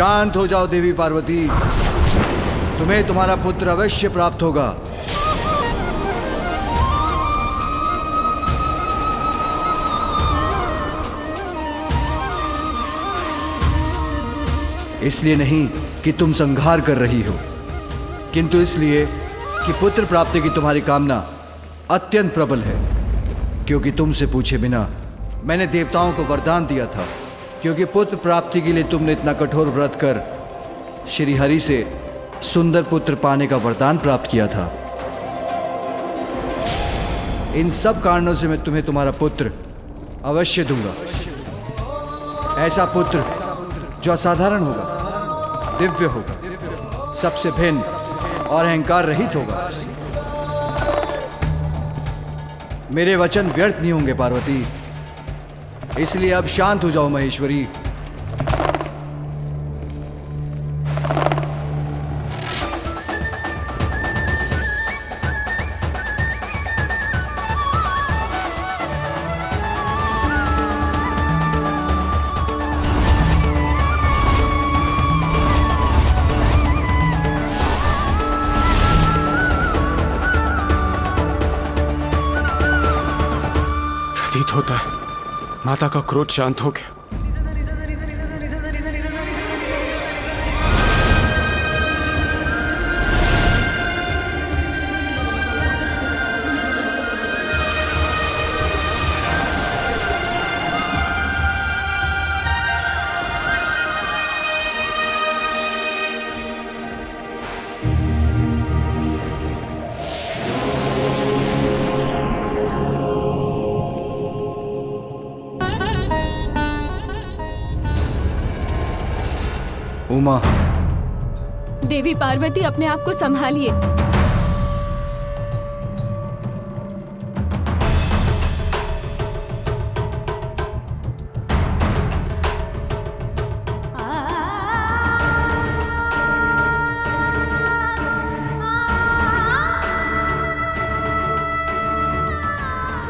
शांत हो जाओ देवी पार्वती, तुम्हें तुम्हारा पुत्र अवश्य प्राप्त होगा। इसलिए नहीं कि तुम संहार कर रही हो, किंतु इसलिए कि पुत्र प्राप्ति की तुम्हारी कामना अत्यंत प्रबल है। क्योंकि तुमसे पूछे बिना मैंने देवताओं को वरदान दिया था, क्योंकि पुत्र प्राप्ति के लिए तुमने इतना कठोर व्रत कर श्री हरि से सुंदर पुत्र पाने का वरदान प्राप्त किया था। इन सब कारणों से मैं तुम्हें तुम्हारा पुत्र अवश्य दूंगा। ऐसा पुत्र जो असाधारण होगा, दिव्य होगा, सबसे भिन्न और अहंकार रहित होगा। मेरे वचन व्यर्थ नहीं होंगे पार्वती, इसलिए अब शांत हो जाओ महेश्वरी। प्रतीत होता है माता का क्रोध शांत हो गया। उमा, देवी पार्वती अपने आप को संभालिए।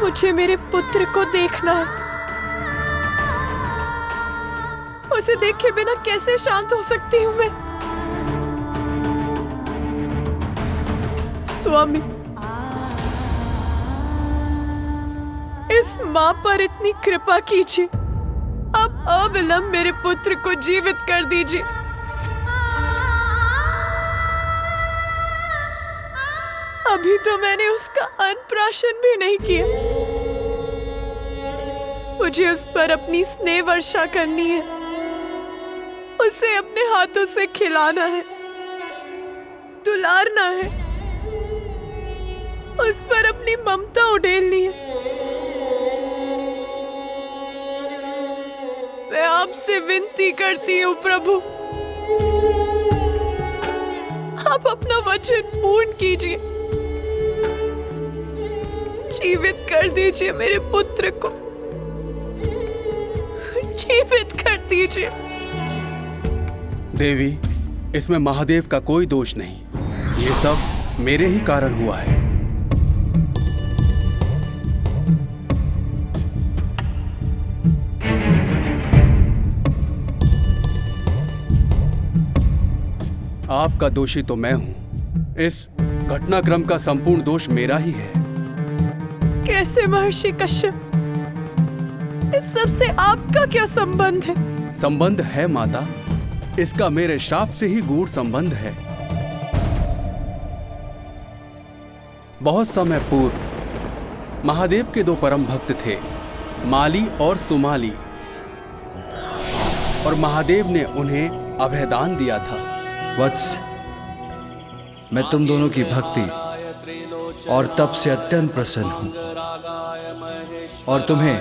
मुझे मेरे पुत्र को देखना है। उसे देखे बिना कैसे शांत हो सकती हूँ मैं? स्वामी, इस माँ पर इतनी कृपा कीजिए। अब अविलंब मेरे पुत्र को जीवित कर दीजिए। अभी तो मैंने उसका अन्नप्राशन भी नहीं किया। मुझे उस पर अपनी स्नेह वर्षा करनी है, उसे अपने हाथों से खिलाना है, दुलारना है, उस पर अपनी ममता उड़ेलनी है। मैं आपसे विनती करती हूँ प्रभु, आप अपना वचन पूर्ण कीजिए। जीवित कर दीजिए मेरे पुत्र को, जीवित कर दीजिए। देवी, इसमें महादेव का कोई दोष नहीं। ये सब मेरे ही कारण हुआ है। आपका दोषी तो मैं हूं। इस घटनाक्रम का संपूर्ण दोष मेरा ही है। कैसे महर्षि कश्यप? इस सब से आपका क्या संबंध है? संबंध है माता, इसका मेरे शाप से ही गूढ़ संबंध है। बहुत समय पूर्व महादेव के दो परम भक्त थे, माली और सुमाली, और महादेव ने उन्हें अभयदान दिया था। वत्स, मैं तुम दोनों की भक्ति और तप से अत्यंत प्रसन्न हूं और तुम्हें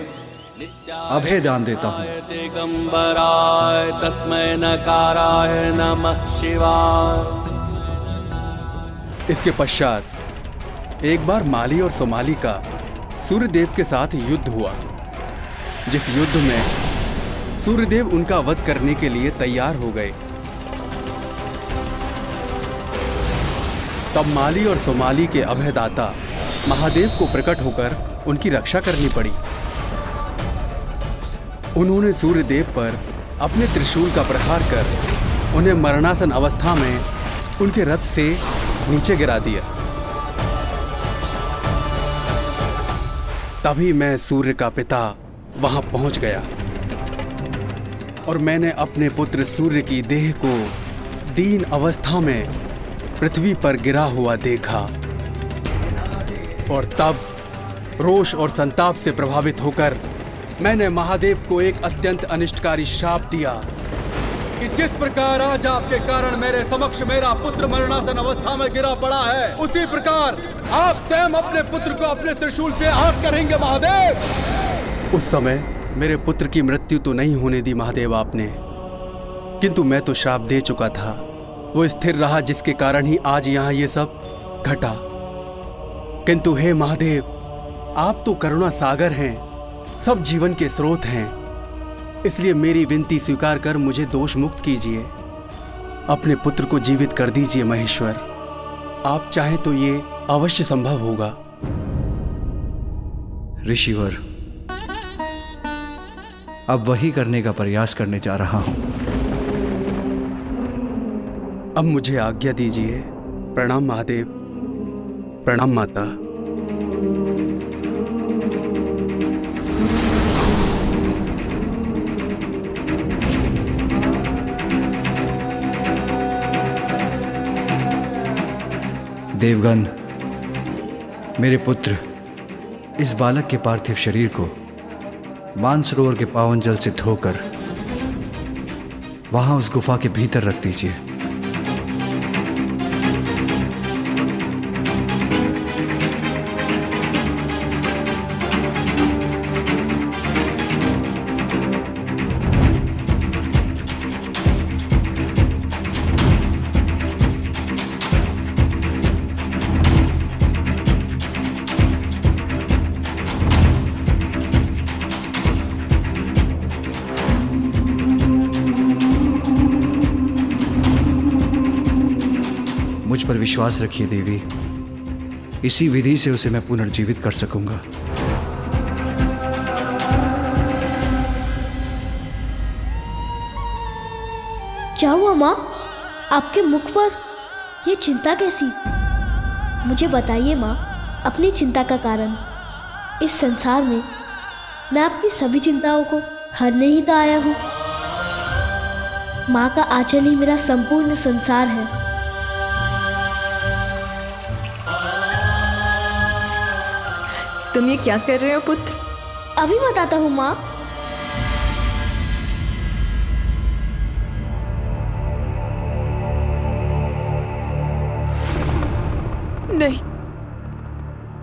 अभय दान देता हूं। दिगंबराय तस्मै नकाराय नमः शिवाय। इसके पश्चात एक बार माली और सोमाली का सूर्यदेव के साथ युद्ध हुआ, जिस युद्ध में सूर्यदेव उनका वध करने के लिए तैयार हो गए। तब माली और सोमाली के अभयदाता महादेव को प्रकट होकर उनकी रक्षा करनी पड़ी। उन्होंने सूर्यदेव पर अपने त्रिशूल का प्रहार कर उन्हें मरणासन अवस्था में उनके रथ से नीचे गिरा दिया। तभी मैं सूर्य का पिता वहां पहुंच गया और मैंने अपने पुत्र सूर्य की देह को दीन अवस्था में पृथ्वी पर गिरा हुआ देखा और तब रोष और संताप से प्रभावित होकर मैंने महादेव को एक अत्यंत अनिष्टकारी श्राप दिया कि जिस प्रकार आज आपके कारण मेरे समक्ष मेरा पुत्र मरणासन अवस्था में गिरा पड़ा है, उसी प्रकार आप स्वयं अपने पुत्र को अपने त्रिशूल से आहत करेंगे महादेव। उस समय मेरे पुत्र की मृत्यु तो नहीं होने दी महादेव आपने, किंतु मैं तो श्राप दे चुका था। वो स्थिर रहा जिसके कारण ही आज यहाँ ये सब घटा। किंतु हे महादेव, आप तो करुणा सागर हैं, सब जीवन के स्रोत हैं, इसलिए मेरी विनती स्वीकार कर मुझे दोष मुक्त कीजिए। अपने पुत्र को जीवित कर दीजिए महेश्वर। आप चाहें तो ये अवश्य संभव होगा। ऋषिवर, अब वही करने का प्रयास करने जा रहा हूं। अब मुझे आज्ञा दीजिए। प्रणाम महादेव। प्रणाम माता। देवगण, मेरे पुत्र इस बालक के पार्थिव शरीर को मानसरोवर के पावन जल से धोकर वहां उस गुफा के भीतर रख दीजिए। मुझ पर विश्वास रखिए देवी, इसी विधि से उसे मैं पुनर्जीवित कर सकूंगा। क्या हुआ माँ? आपके मुख पर ये चिंता कैसी? मुझे बताइए माँ, अपनी चिंता का कारण। इस संसार में मैं आपकी सभी चिंताओं को हरने ही तो आया हूँ। माँ का आंचल ही मेरा संपूर्ण संसार है। तुम ये क्या कर रहे हो पुत्र? अभी बताता हूँ माँ। नहीं,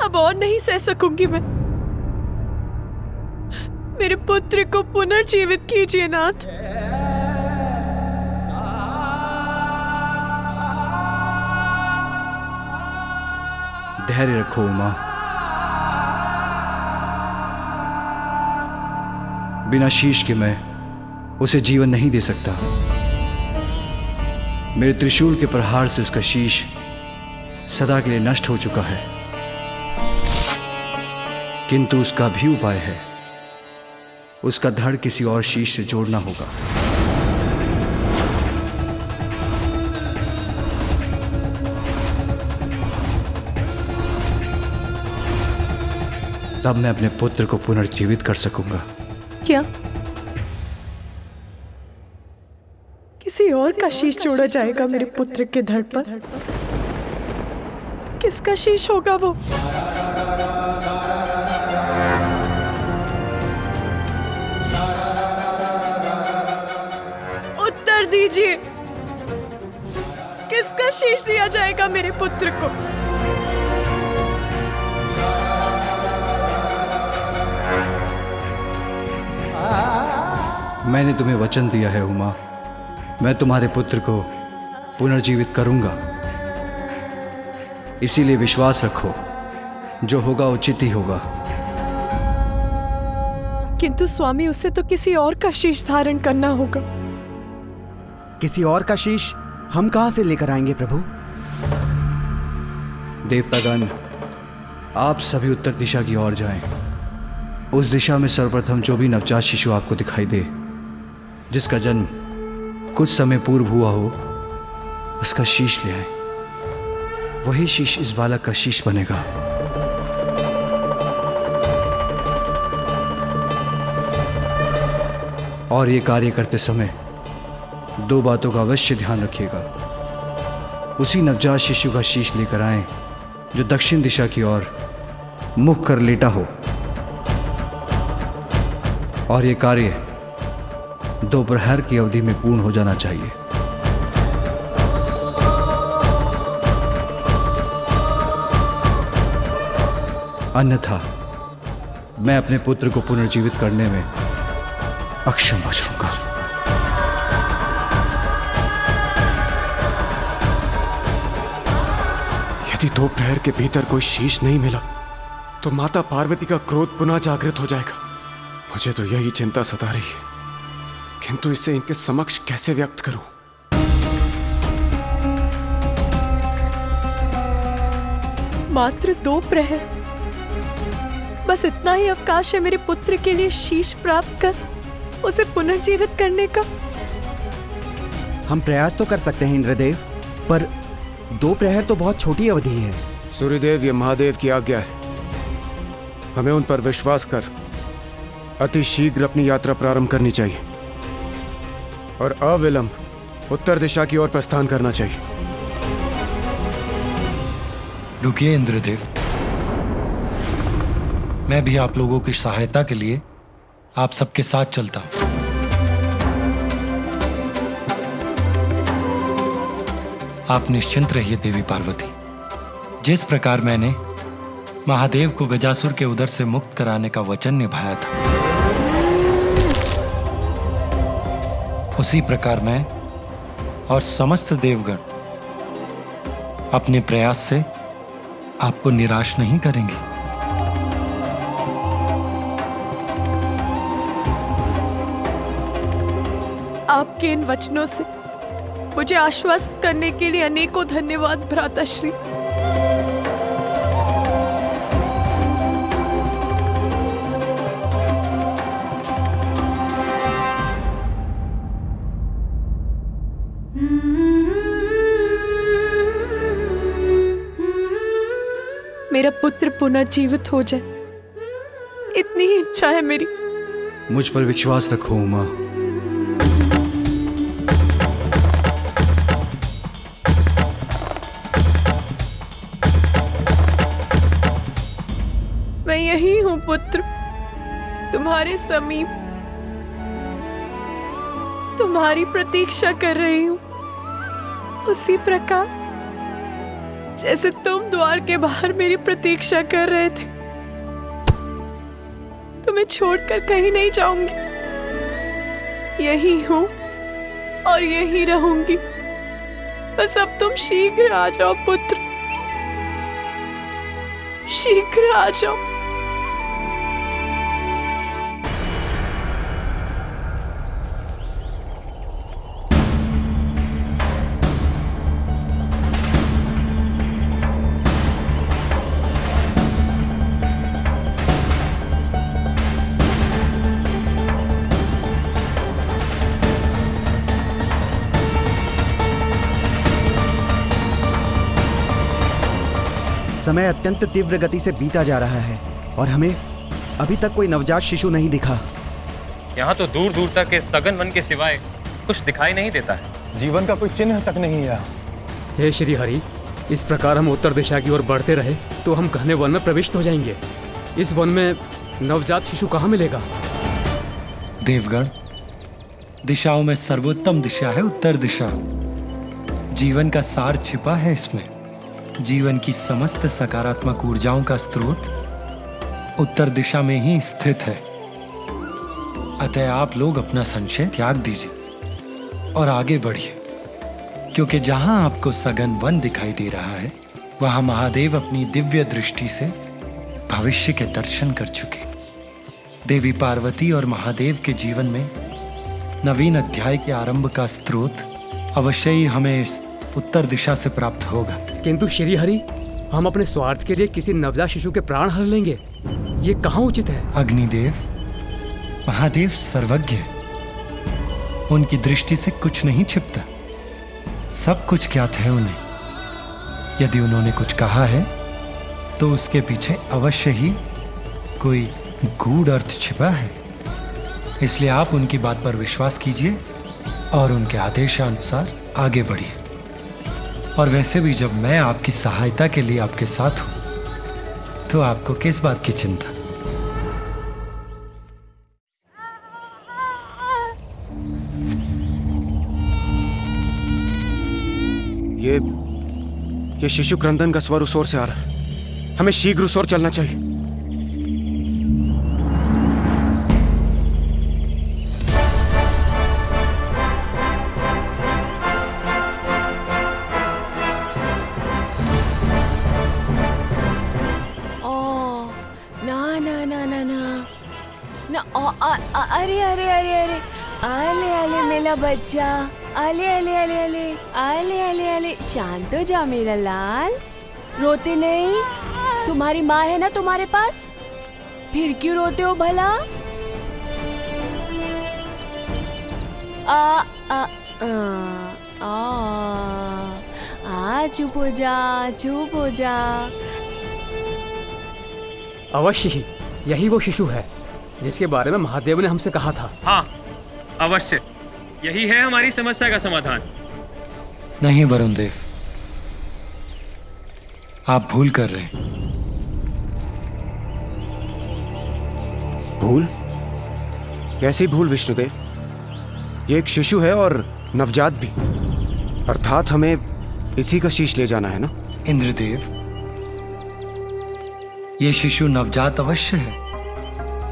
अब और नहीं सह सकूंगी मैं। मेरे पुत्र को पुनर्जीवित कीजिए नाथ। धैर्य रखो उमा। बिना शीश के मैं उसे जीवन नहीं दे सकता। मेरे त्रिशूल के प्रहार से उसका शीश सदा के लिए नष्ट हो चुका है, किंतु उसका भी उपाय है। उसका धड़ किसी और शीश से जोड़ना होगा। तब मैं अपने पुत्र को पुनर्जीवित कर सकूंगा। क्या किसी और का शीश जोड़ा जाएगा मेरे पुत्र के धड़ पर? किसका शीश होगा वो? उत्तर दीजिए, किसका शीश दिया जाएगा मेरे पुत्र को? मैंने तुम्हें वचन दिया है उमा, मैं तुम्हारे पुत्र को पुनर्जीवित करूंगा। इसीलिए विश्वास रखो, जो होगा उचित ही होगा। किंतु स्वामी, उसे तो किसी और का शीश धारण करना होगा। किसी और का शीश हम कहां से लेकर आएंगे प्रभु? देवतागण, आप सभी उत्तर दिशा की ओर जाएं। उस दिशा में सर्वप्रथम जो भी नवजात शिशु आपको दिखाई दे, जिसका जन्म कुछ समय पूर्व हुआ हो उसका शीश ले आए। वही शीश इस बालक का शीश बनेगा। और ये कार्य करते समय दो बातों का अवश्य ध्यान रखिएगा। उसी नवजात शिशु का शीश लेकर आएं जो दक्षिण दिशा की ओर मुख कर लेटा हो, और ये कार्य दोपहर की अवधि में पूर्ण हो जाना चाहिए। अन्यथा मैं अपने पुत्र को पुनर्जीवित करने में अक्षम बचूंगा। यदि दोपहर के भीतर कोई शीश नहीं मिला तो माता पार्वती का क्रोध पुनः जागृत हो जाएगा। मुझे तो यही चिंता सता रही है, किंतु इसे इनके समक्ष कैसे व्यक्त करूं? मात्र 2 प्रहर, बस इतना ही अवकाश है मेरे पुत्र के लिए शीश प्राप्त कर उसे पुनर्जीवित करने का। हम प्रयास तो कर सकते हैं इंद्रदेव, पर 2 प्रहर तो बहुत छोटी अवधि है। सूर्यदेव, ये महादेव की आज्ञा है। हमें उन पर विश्वास कर अति शीघ्र अपनी यात्रा प्रारंभ करनी चाहिए और अविलंब उत्तर दिशा की ओर प्रस्थान करना चाहिए। रुकिए इंद्रदेव, मैं भी आप लोगों की सहायता के लिए आप सबके साथ चलता हूं। आप निश्चिंत रहिए देवी पार्वती। जिस प्रकार मैंने महादेव को गजासुर के उदर से मुक्त कराने का वचन निभाया था, उसी प्रकार मैं और समस्त देवगण अपने प्रयास से आपको निराश नहीं करेंगे। आपके इन वचनों से मुझे आश्वस्त करने के लिए अनेकों धन्यवाद भ्राताश्री। मेरा पुत्र पुनर्जीवित हो जाए, इतनी ही इच्छा है मेरी। मुझ पर विश्वास रखो उमा। मैं यही हूं पुत्र, तुम्हारे समीप, तुम्हारी प्रतीक्षा कर रही हूं, उसी प्रकार जैसे तुम द्वार के बाहर मेरी प्रतीक्षा कर रहे थे। तुम्हें छोड़कर कहीं नहीं जाऊंगी, यही हूं और यही रहूंगी। बस अब तुम शीघ्र आ जाओ पुत्र, शीघ्र आ जाओ। समय अत्यंत तीव्र गति से बीता जा रहा है और हमें अभी तक कोई नवजात शिशु नहीं दिखा। यहाँ तो दूर दूर तक इस सघन वन के सिवाय कुछ दिखाई नहीं देता है। जीवन का कोई चिन्ह तक नहीं है। हे श्री हरि, इस प्रकार हम उत्तर दिशा की ओर बढ़ते रहे तो हम घने वन में प्रविष्ट हो जाएंगे। इस वन में नवजात शिशु कहाँ मिलेगा? देवगण, दिशाओं में सर्वोत्तम दिशा है उत्तर दिशा। जीवन का सार छिपा है इसमें। जीवन की समस्त सकारात्मक ऊर्जाओं का स्रोत उत्तर दिशा में ही स्थित है। अतः आप लोग अपना संशय त्याग दीजिए और आगे बढ़िए, क्योंकि जहां आपको सघन वन दिखाई दे रहा है, वहां महादेव अपनी दिव्य दृष्टि से भविष्य के दर्शन कर चुके। देवी पार्वती और महादेव के जीवन में नवीन अध्याय के आरंभ का स्रोत अवश्य ही हमें इस उत्तर दिशा से प्राप्त होगा। किंतु श्री हरि, हम अपने स्वार्थ के लिए किसी नवजात शिशु के प्राण हर लेंगे, ये कहाँ उचित है? अग्निदेव, महादेव सर्वज्ञ है। उनकी दृष्टि से कुछ नहीं छिपता, सब कुछ ज्ञात है उन्हें। यदि उन्होंने कुछ कहा है तो उसके पीछे अवश्य ही कोई गूढ़ अर्थ छिपा है। इसलिए आप उनकी बात पर विश्वास कीजिए और उनके आदेशानुसार आगे बढ़िए। और वैसे भी जब मैं आपकी सहायता के लिए आपके साथ हूं तो आपको किस बात की चिंता। ये शिशु क्रंदन का स्वर उस ओर से आ रहा है। हमें शीघ्र उस ओर चलना चाहिए। अरे अरे अरे अरे आले आले मेरा बच्चा, आले आले आले आले आले आले आले, शांत हो जा मेरा लाल, रोते नहीं। तुम्हारी माँ है ना तुम्हारे पास, फिर क्यों रोते हो भला? आ आ आ आ चुप हो जा, चुप हो जा। अवश्य ही यही वो शिशु है जिसके बारे में महादेव ने हमसे कहा था। हाँ अवश्य, यही है हमारी समस्या का समाधान। नहीं वरुण देव, आप भूल कर रहे हैं। भूल? कैसी भूल विष्णुदेव? ये एक शिशु है और नवजात भी, अर्थात हमें इसी का शीश ले जाना है ना? इंद्रदेव, ये शिशु नवजात अवश्य है,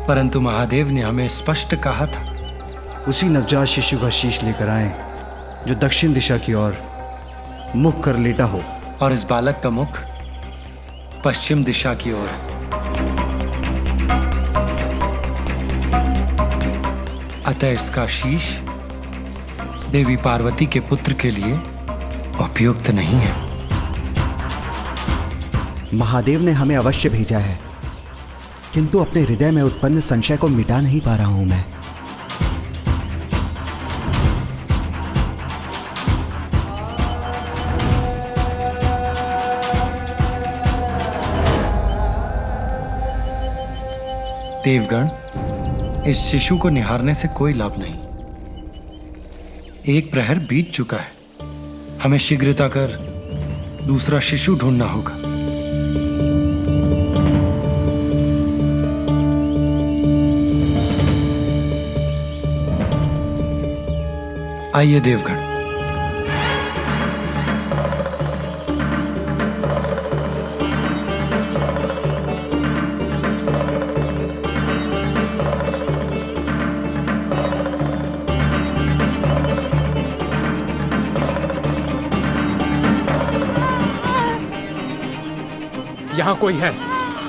परंतु महादेव ने हमें स्पष्ट कहा था उसी नवजात शिशु का शीश लेकर आए जो दक्षिण दिशा की ओर मुख कर लेटा हो, और इस बालक का मुख पश्चिम दिशा की ओर। अतः इसका शीश देवी पार्वती के पुत्र के लिए उपयुक्त नहीं है। महादेव ने हमें अवश्य भेजा है, किंतु अपने हृदय में उत्पन्न संशय को मिटा नहीं पा रहा हूं मैं। देवगण, इस शिशु को निहारने से कोई लाभ नहीं। एक प्रहर बीत चुका है, हमें शीघ्रता कर दूसरा शिशु ढूंढना होगा। आइए देवगण। यहाँ कोई है,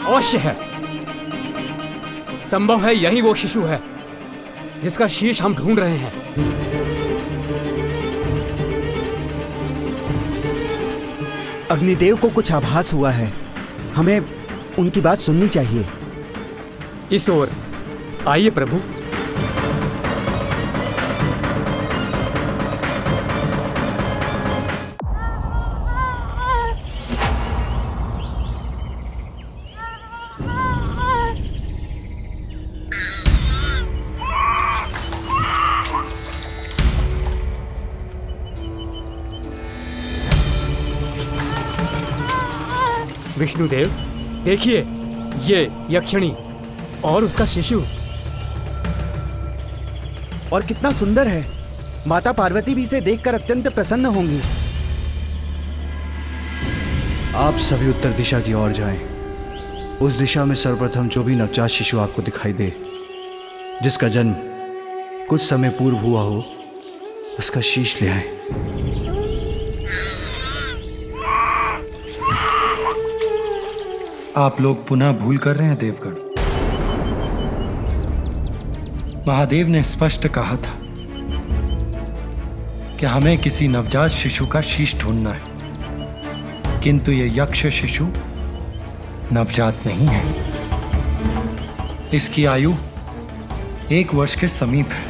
अवश्य है। संभव है यही वो शिशु है जिसका शीश हम ढूंढ रहे हैं। अग्निदेव को कुछ आभास हुआ है, हमें उनकी बात सुननी चाहिए। इस ओर आइए प्रभु। विष्णुदेव, देखिए ये यक्षिणी और उसका शिशु। और कितना सुंदर है, माता पार्वती भी इसे देखकर अत्यंत प्रसन्न होंगी। आप सभी उत्तर दिशा की ओर जाएं। उस दिशा में सर्वप्रथम जो भी नवजात शिशु आपको दिखाई दे, जिसका जन्म कुछ समय पूर्व हुआ हो, उसका शीश ले आए। आप लोग पुनः भूल कर रहे हैं देवगण। महादेव ने स्पष्ट कहा था कि हमें किसी नवजात शिशु का शीश ढूंढना है, किंतु यह यक्ष शिशु नवजात नहीं है। इसकी आयु 1 वर्ष के समीप है।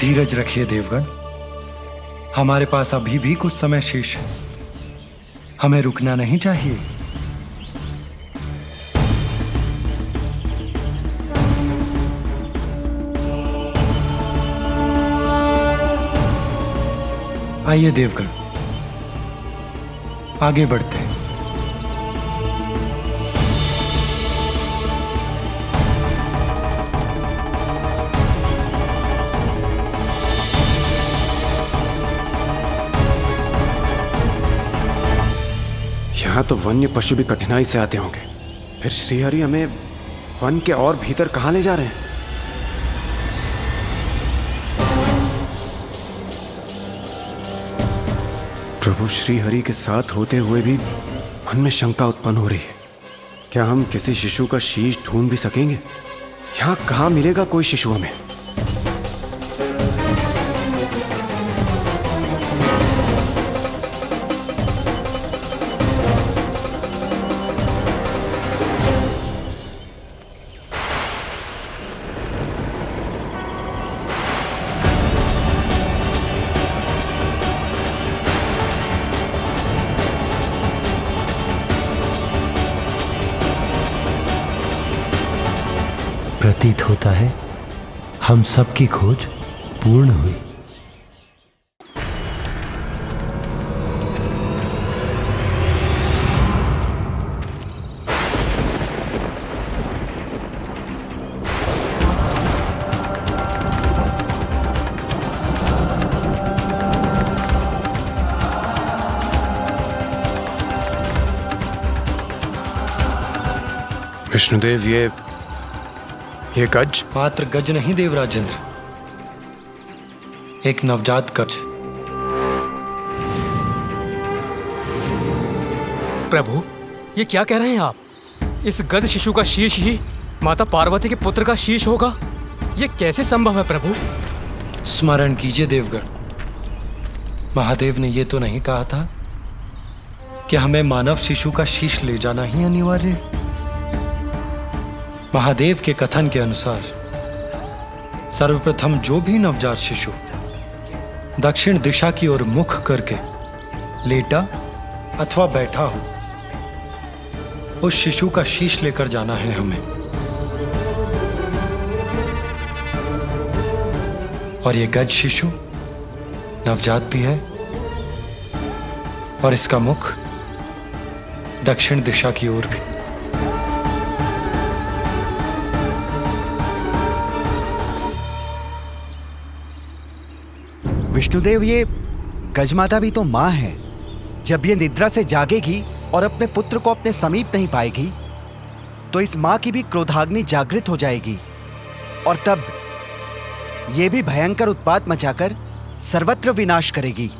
धीरज रखिए देवगण, हमारे पास अभी भी कुछ समय शेष है, हमें रुकना नहीं चाहिए। आइए देवगण, आगे बढ़ते हैं। यहाँ तो वन्य पशु भी कठिनाई से आते होंगे, फिर श्रीहरि हमें वन के और भीतर कहाँ ले जा रहे हैं? प्रभु श्रीहरि के साथ होते हुए भी मन में शंका उत्पन्न हो रही है। क्या हम किसी शिशु का शीश ढूंढ भी सकेंगे? यहाँ कहाँ मिलेगा कोई शिशु हमें? प्रतीत होता है हम सबकी खोज पूर्ण हुई। विष्णुदेव, ये गज? मात्र गज नहीं देवराजेंद्र, एक नवजात गज। प्रभु, ये क्या कह रहे हैं आप? इस गज शिशु का शीश ही माता पार्वती के पुत्र का शीश होगा? ये कैसे संभव है प्रभु? स्मरण कीजिए देवगण, महादेव ने ये तो नहीं कहा था कि हमें मानव शिशु का शीश ले जाना ही अनिवार्य है। महादेव के कथन के अनुसार सर्वप्रथम जो भी नवजात शिशु दक्षिण दिशा की ओर मुख करके लेटा अथवा बैठा हो, उस शिशु का शीश लेकर जाना है हमें। और ये गज शिशु नवजात भी है और इसका मुख दक्षिण दिशा की ओर भी। विष्णुदेव, ये गजमाता भी तो माँ है। जब ये निद्रा से जागेगी और अपने पुत्र को अपने समीप नहीं पाएगी तो इस माँ की भी क्रोधाग्नि जागृत हो जाएगी और तब ये भी भयंकर उत्पात मचाकर सर्वत्र विनाश करेगी।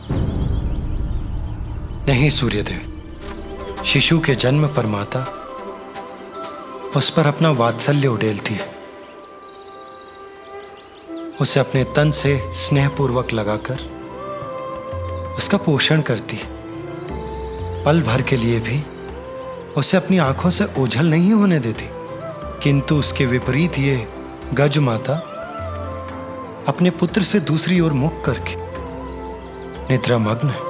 नहीं सूर्यदेव, शिशु के जन्म पर माता उस पर अपना वात्सल्य उड़ेलती है, उसे अपने तन से स्नेहपूर्वक लगाकर उसका पोषण करती है। पल भर के लिए भी उसे अपनी आंखों से ओझल नहीं होने देती। किंतु उसके विपरीत ये गज माता अपने पुत्र से दूसरी ओर मुख करके निद्रामग्न है,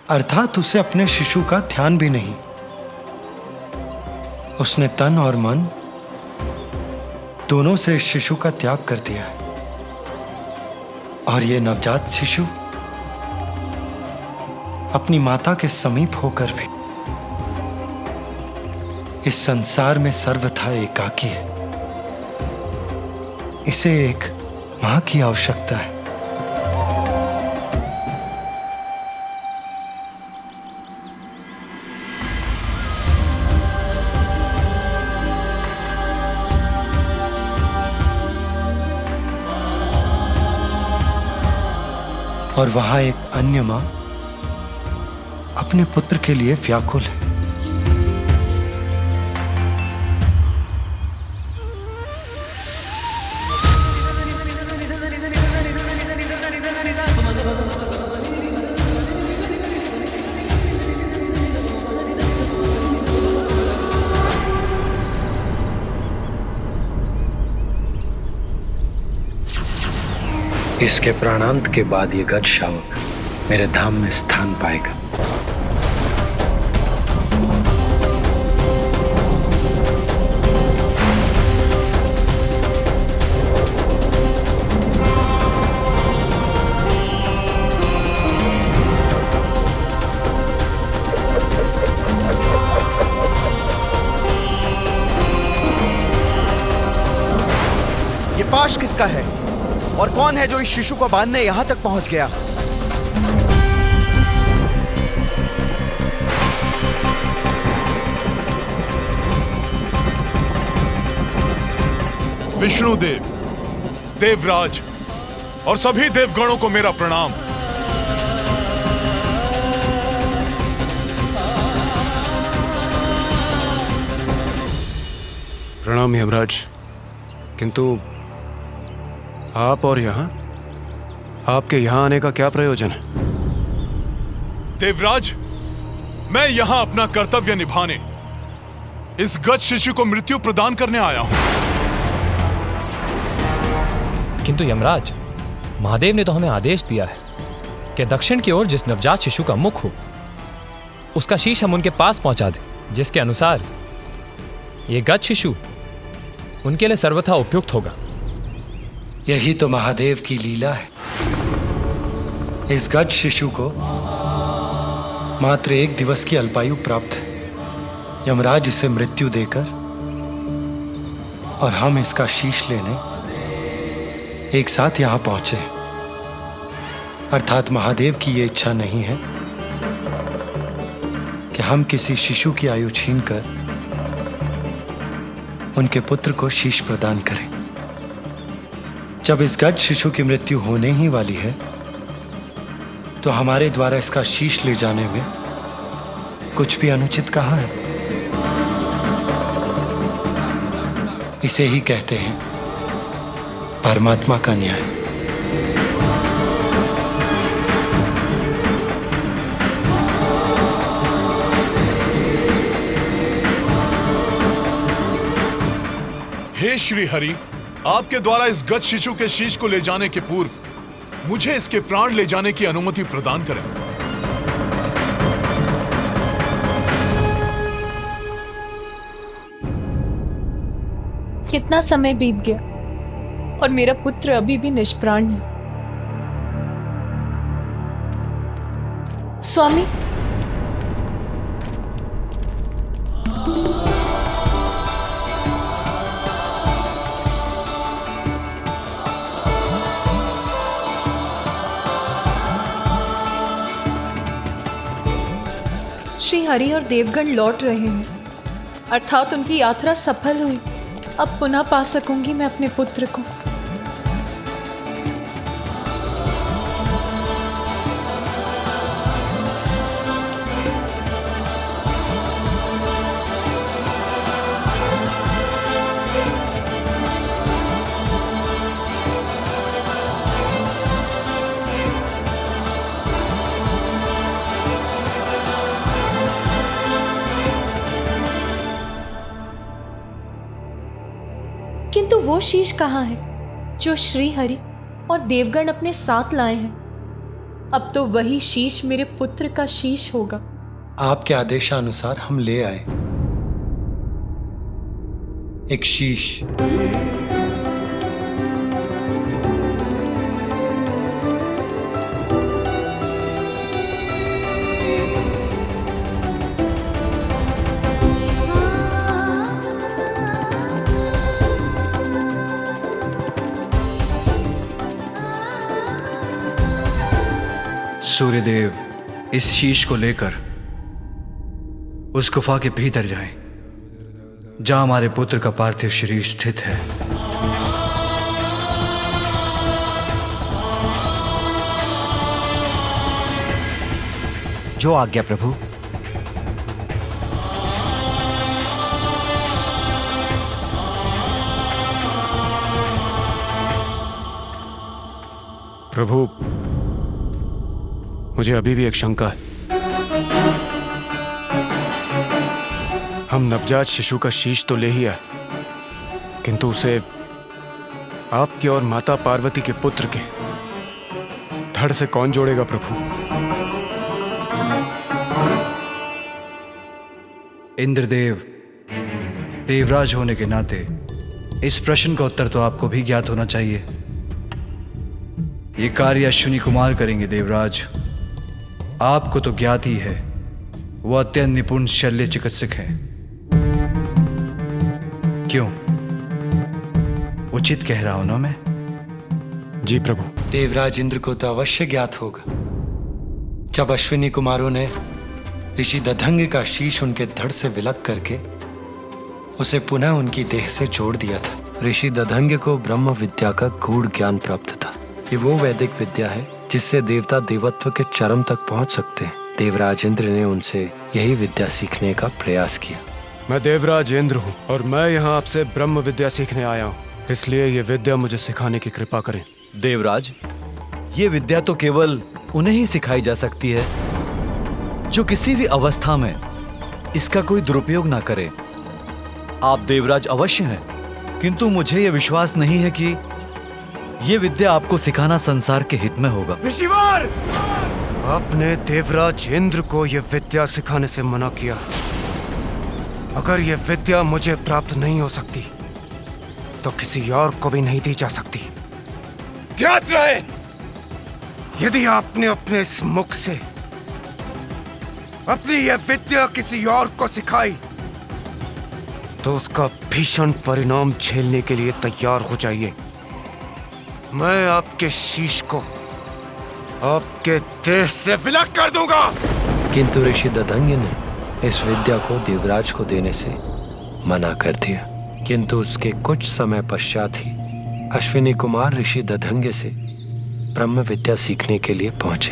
अर्थात उसे अपने शिशु का ध्यान भी नहीं। उसने तन और मन दोनों से शिशु का त्याग कर दिया है। और ये नवजात शिशु अपनी माता के समीप होकर भी इस संसार में सर्वथा एकाकी है। इसे एक मां की आवश्यकता है। और वहां एक अन्य मां अपने पुत्र के लिए व्याकुल है। इसके प्राणांत के बाद ये गज शावक मेरे धाम में स्थान पाएगा। ये पाश किसका है और कौन है जो इस शिशु को बांधने यहां तक पहुंच गया? विष्णुदेव, देवराज और सभी देवगणों को मेरा प्रणाम। प्रणाम यमराज। किंतु आप और यहां, आपके यहां आने का क्या प्रयोजन है? देवराज, मैं यहां अपना कर्तव्य निभाने, इस गज शिशु को मृत्यु प्रदान करने आया हूं। किंतु यमराज, महादेव ने तो हमें आदेश दिया है कि दक्षिण की ओर जिस नवजात शिशु का मुख हो उसका शीश हम उनके पास पहुंचा दें, जिसके अनुसार ये गज शिशु उनके लिए सर्वथा उपयुक्त होगा। यही तो महादेव की लीला है। इस गज शिशु को मात्र 1 दिवस की अल्पायु प्राप्त है। यमराज इसे मृत्यु देकर और हम इसका शीश लेने एक साथ यहां पहुंचे। अर्थात महादेव की यह इच्छा नहीं है कि हम किसी शिशु की आयु छीनकर उनके पुत्र को शीश प्रदान करें। जब इस गज शिशु की मृत्यु होने ही वाली है तो हमारे द्वारा इसका शीश ले जाने में कुछ भी अनुचित कहां है। इसे ही कहते हैं परमात्मा का न्याय। हे श्री हरि, आपके द्वारा इस गज शिशु के शीश को ले जाने के पूर्व मुझे इसके प्राण ले जाने की अनुमति प्रदान करें। कितना समय बीत गया और मेरा पुत्र अभी भी निष्प्राण है। स्वामी, श्री हरि और देवगण लौट रहे हैं, अर्थात उनकी यात्रा सफल हुई। अब पुनः पा सकूंगी मैं अपने पुत्र को। किंतु वो शीश कहाँ है जो श्री हरि और देवगण अपने साथ लाए हैं? अब तो वही शीश मेरे पुत्र का शीश होगा। आपके आदेशानुसार हम ले आए एक शीश। सूर्यदेव इस शीश को लेकर उस गुफा के भीतर जाएं, जहां हमारे पुत्र का पार्थिव शरीर स्थित है। जो आज्ञा प्रभु। प्रभु, मुझे अभी भी एक शंका है। हम नवजात शिशु का शीश तो ले ही आए, किंतु उसे आपके और माता पार्वती के पुत्र के धड़ से कौन जोड़ेगा प्रभु? इंद्रदेव, देवराज होने के नाते इस प्रश्न का उत्तर तो आपको भी ज्ञात होना चाहिए। ये कार्य अश्विनी कुमार करेंगे देवराज। आपको तो ज्ञात ही है, वो अत्यंत निपुण शल्य चिकित्सक हैं। क्यों, उचित कह रहा हूं ना मैं? जी प्रभु। देवराज इंद्र को तो अवश्य ज्ञात होगा जब अश्विनी कुमारों ने ऋषि दधंग का शीश उनके धड़ से विलग करके उसे पुनः उनकी देह से जोड़ दिया था। ऋषि दधंग को ब्रह्म विद्या का गूढ़ ज्ञान प्राप्त था। ये वो वैदिक विद्या है जिससे देवता देवत्व के चरम तक पहुंच सकते हैं। देवराज इंद्र ने उनसे यही विद्या सीखने का प्रयास किया। मैं देवराज इंद्र हूँ और मैं यहाँ आपसे ब्रह्म विद्या सीखने आया हूँ, इसलिए ये विद्या मुझे सिखाने की कृपा करें। देवराज, ये विद्या तो केवल उन्हें ही सिखाई जा सकती है जो किसी भी अवस्था में इसका कोई दुरुपयोग ना करे। आप देवराज अवश्य हैं, किंतु मुझे यह विश्वास नहीं है कि यह विद्या आपको सिखाना संसार के हित में होगा। ऋषिवर, आपने देवराज इंद्र को यह विद्या सिखाने से मना किया। अगर यह विद्या मुझे प्राप्त नहीं हो सकती तो किसी और को भी नहीं दी जा सकती। ज्ञात रहे, यदि आपने अपने इस मुख से अपनी यह विद्या किसी और को सिखाई तो उसका भीषण परिणाम झेलने के लिए तैयार हो जाइए। मैं आपके शीश को आपके देह से विलग कर दूंगा। किंतु ऋषि दधंग ने इस विद्या को देवराज को देने से मना कर दिया। किंतु उसके कुछ समय पश्चात ही अश्विनी कुमार ऋषि दधंग से ब्रह्म विद्या सीखने के लिए पहुंचे।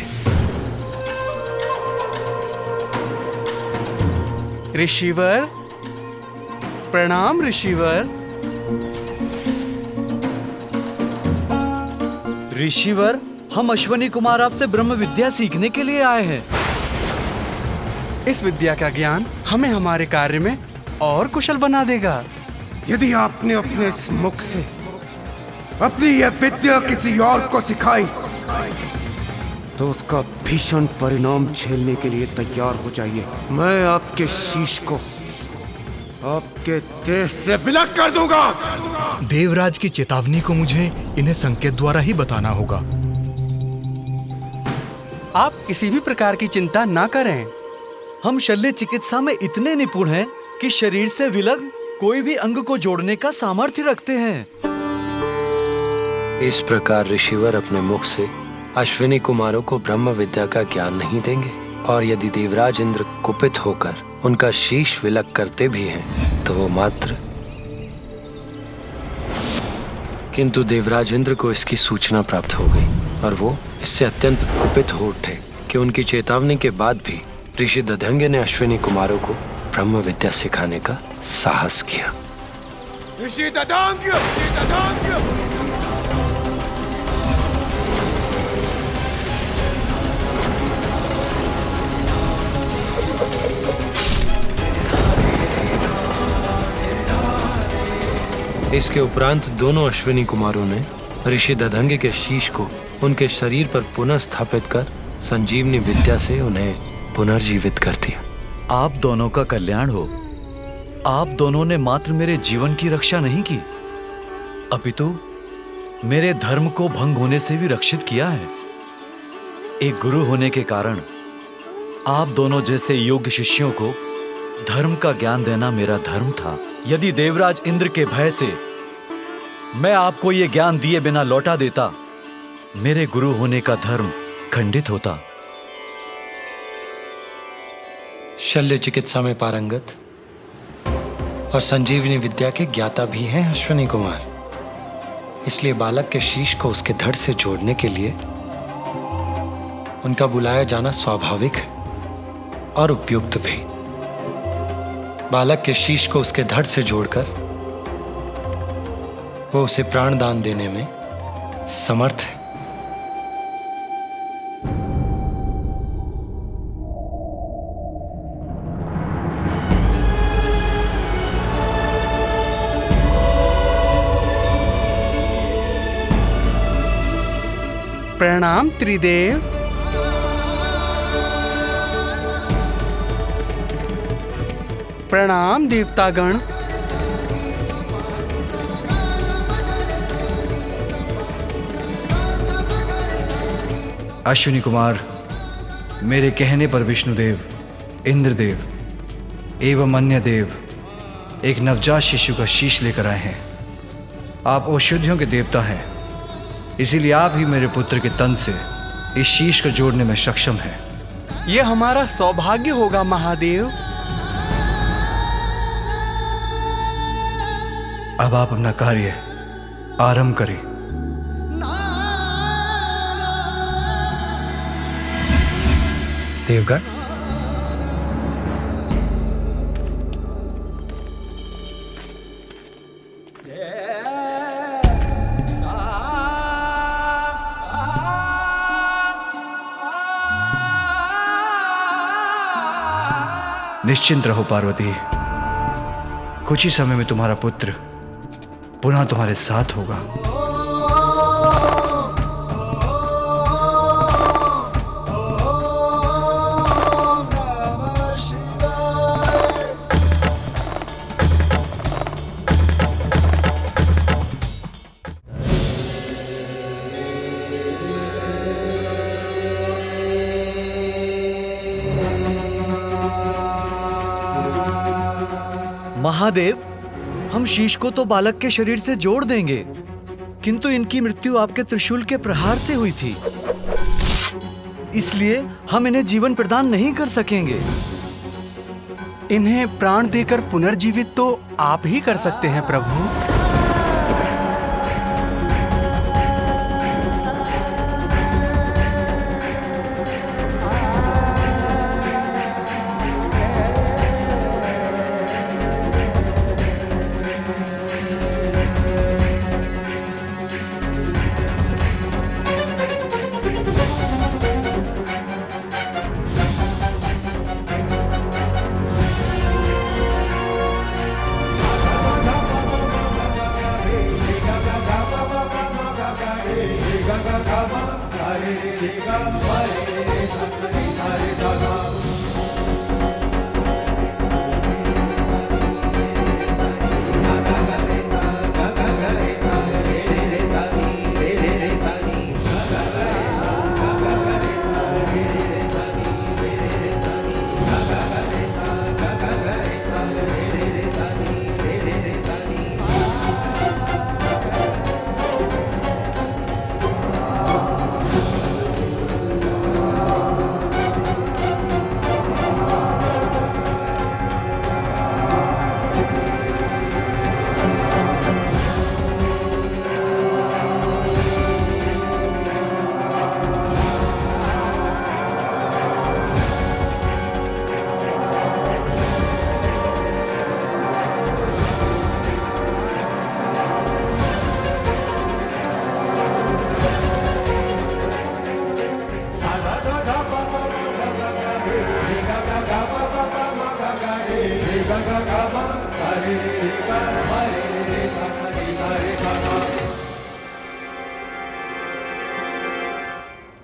ऋषिवर, प्रणाम ऋषिवर। ऋषिवर, हम अश्विनी कुमार आपसे ब्रह्म विद्या सीखने के लिए आए हैं। इस विद्या का ज्ञान हमें हमारे कार्य में और कुशल बना देगा। यदि आपने अपने इस मुख से अपनी यह विद्या किसी और को सिखाई तो उसका भीषण परिणाम झेलने के लिए तैयार हो जाइए। मैं आपके शीश को आपके देह से विलग कर दूंगा। देवराज की चेतावनी को मुझे इन्हें संकेत द्वारा ही बताना होगा। आप किसी भी प्रकार की चिंता ना करें। हम शल्य चिकित्सा में इतने निपुण हैं कि शरीर से विलग कोई भी अंग को जोड़ने का सामर्थ्य रखते हैं। इस प्रकार ऋषिवर अपने मुख से अश्विनी कुमारों को ब्रह्म विद्या का ज्ञान नहीं देंगे, और यदि देवराज इंद्र कुपित होकर उनका शीश विलग करते भी हैं तो वो मात्र। किंतु देवराज इंद्र को इसकी सूचना प्राप्त हो गई और वो इससे अत्यंत कुपित हो उठे कि उनकी चेतावनी के बाद भी ऋषि दधंग ने अश्विनी कुमारों को ब्रह्म विद्या सिखाने का साहस किया। ऋषि दधंग, ऋषि दधंग। इसके उपरांत दोनों अश्विनी कुमारों ने ऋषि दधंग के शीश को उनके शरीर पर पुनः स्थापित कर संजीवनी विद्या से उन्हें पुनर्जीवित कर दिया। आप दोनों का कल्याण हो। आप दोनों ने मात्र मेरे जीवन की रक्षा नहीं की, अपितु मेरे धर्म को भंग होने से भी रक्षित किया है। एक गुरु होने के कारण आप दोनों जैसे योग्य शिष्यों को धर्म का ज्ञान देना मेरा धर्म था। यदि देवराज इंद्र के भय से मैं आपको ये ज्ञान दिए बिना लौटा देता, मेरे गुरु होने का धर्म खंडित होता। शल्य चिकित्सा में पारंगत और संजीवनी विद्या के ज्ञाता भी हैं अश्विनी कुमार, इसलिए बालक के शीश को उसके धड़ से जोड़ने के लिए उनका बुलाया जाना स्वाभाविक है और उपयुक्त भी। बालक के शीश को उसके धड़ से जोड़कर वो उसे प्राण दान देने में समर्थ है। प्रणाम त्रिदेव। प्रणाम देवतागण। अश्विनी कुमार, मेरे कहने पर विष्णुदेव, इंद्रदेव एवं अन्य देव एक नवजात शिशु का शीश लेकर आए हैं। आप औषधियों के देवता हैं, इसीलिए आप ही मेरे पुत्र के तन से इस शीश को जोड़ने में सक्षम हैं। ये हमारा सौभाग्य होगा महादेव। अब आप अपना कार्य आरंभ करें। देवगण, निश्चिंत रहो पार्वती, कुछ ही समय में तुम्हारा पुत्र पुनः तुम्हारे साथ होगा। महादेव, हम शीश को तो बालक के शरीर से जोड़ देंगे, किंतु इनकी मृत्यु आपके त्रिशूल के प्रहार से हुई थी, इसलिए हम इन्हें जीवन प्रदान नहीं कर सकेंगे। इन्हें प्राण देकर पुनर्जीवित तो आप ही कर सकते हैं प्रभु।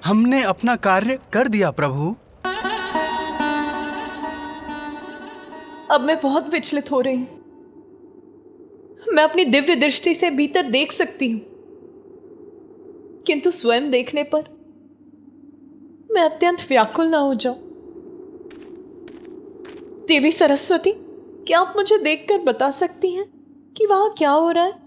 हमने अपना कार्य कर दिया प्रभु। अब मैं बहुत विचलित हो रही हूं। मैं अपनी दिव्य दृष्टि से भीतर देख सकती हूं, किंतु स्वयं देखने पर मैं अत्यंत व्याकुल ना हो जाऊं। देवी सरस्वती, क्या आप मुझे देखकर बता सकती हैं कि वहां क्या हो रहा है?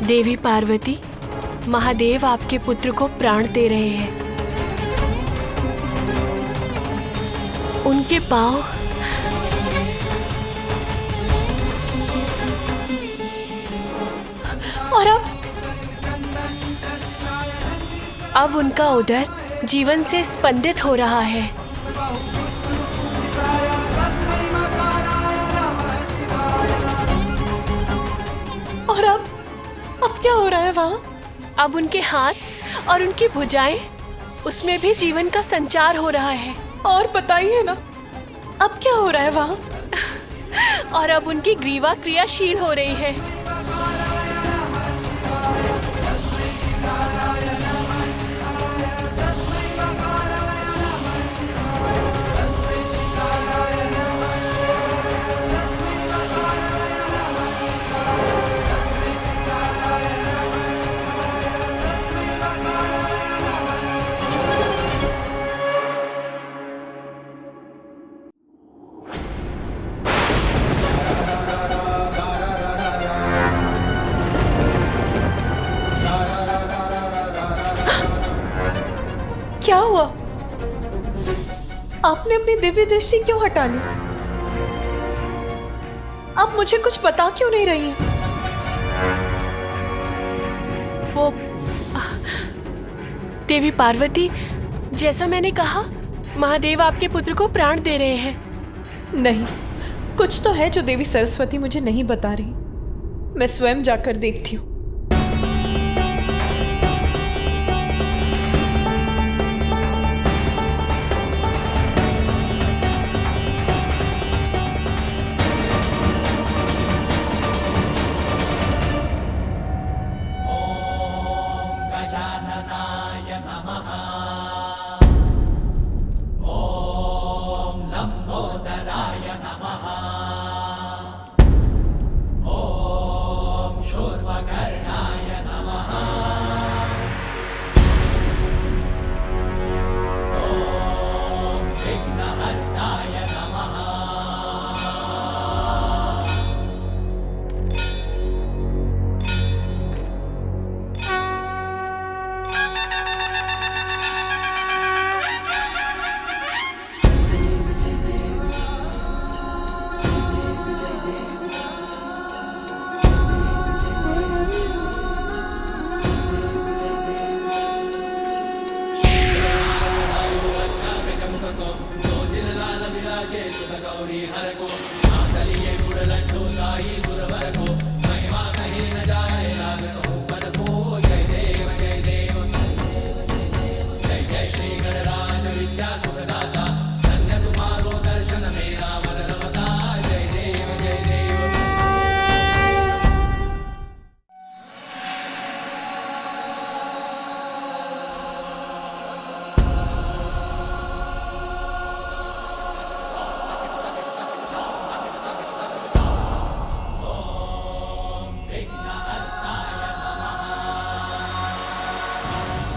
देवी पार्वती, महादेव आपके पुत्र को प्राण दे रहे हैं। उनके पांव और अब अब उनका उदर जीवन से स्पंदित हो रहा है। और अब क्या हो रहा है वहाँ? अब उनके हाथ और उनकी भुजाएं, उसमें भी जीवन का संचार हो रहा है। और बताइए ना, अब क्या हो रहा है वहाँ? और अब उनकी ग्रीवा क्रियाशील हो रही है। क्या हुआ? आपने अपनी दिव्य दृष्टि क्यों हटा ली? आप मुझे कुछ बता क्यों नहीं रही हैं? वो देवी पार्वती, जैसा मैंने कहा, महादेव आपके पुत्र को प्राण दे रहे हैं। नहीं, कुछ तो है जो देवी सरस्वती मुझे नहीं बता रही। मैं स्वयं जाकर देखती हूँ।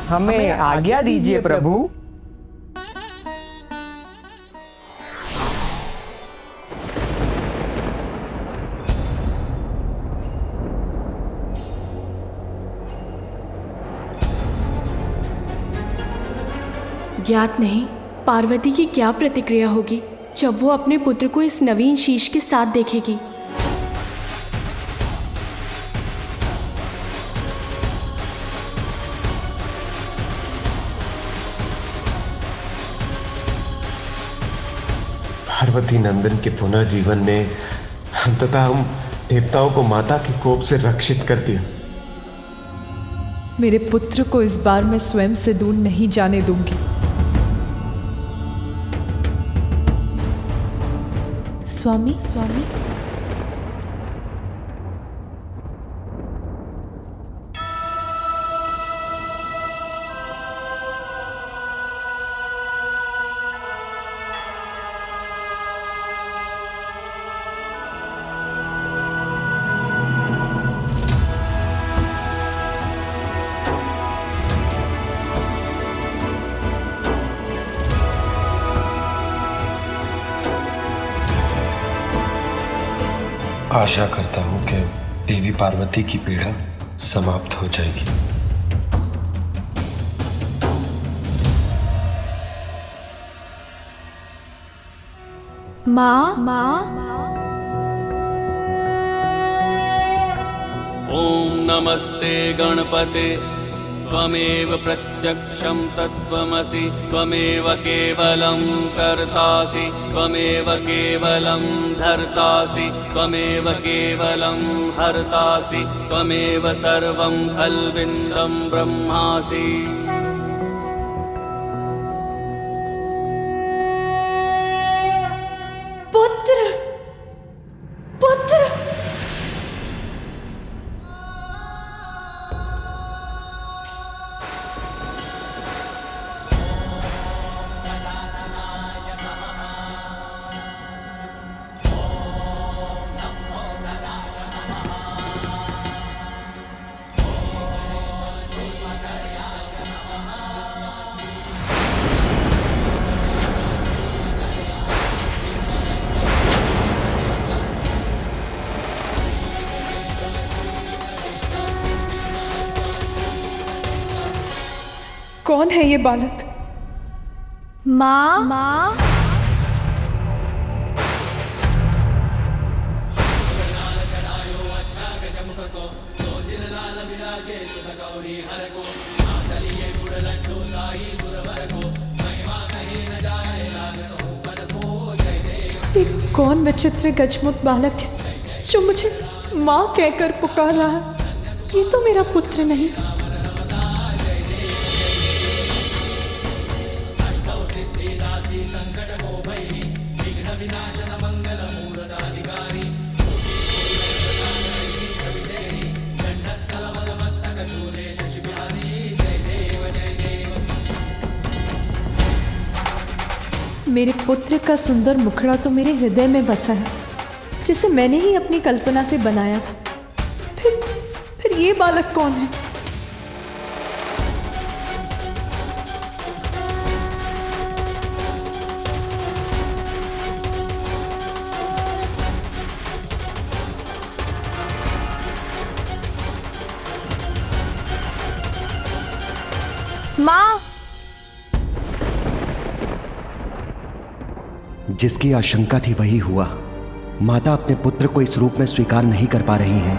हमें आज्ञा दीजिए प्रभु। ज्ञात नहीं पार्वती की क्या प्रतिक्रिया होगी जब वो अपने पुत्र को इस नवीन शीश के साथ देखेगी। पार्वती नंदन के पुनः जीवन ने अंततः हम देवताओं को माता के कोप से रक्षित कर दिया। मेरे पुत्र को इस बार मैं स्वयं से दूर नहीं जाने दूंगी। स्वामी, स्वामी, आशा करता हूं कि देवी पार्वती की पीड़ा समाप्त हो जाएगी। माँ, ओम नमस्ते गणपते त्वमेव प्रत्यक्षं तत्त्वमसि त्वमेव केवलं कर्तासि त्वमेव केवलं धर्तासि त्वमेव केवलं हर्तासि त्वमेव सर्वं खल्विन्दं ब्रह्मासि। पुत्र पुत्र कौन है ये बालक? माँ माँ ये कौन विचित्र गजमुख बालक है जो मुझे माँ कहकर पुकार रहा है? ये तो मेरा पुत्र नहीं। मेरे पुत्र का सुंदर मुखड़ा तो मेरे हृदय में बसा है, जिसे मैंने ही अपनी कल्पना से बनाया था। फिर ये बालक कौन है? माँ जिसकी आशंका थी वही हुआ। माता अपने पुत्र को इस रूप में स्वीकार नहीं कर पा रही हैं।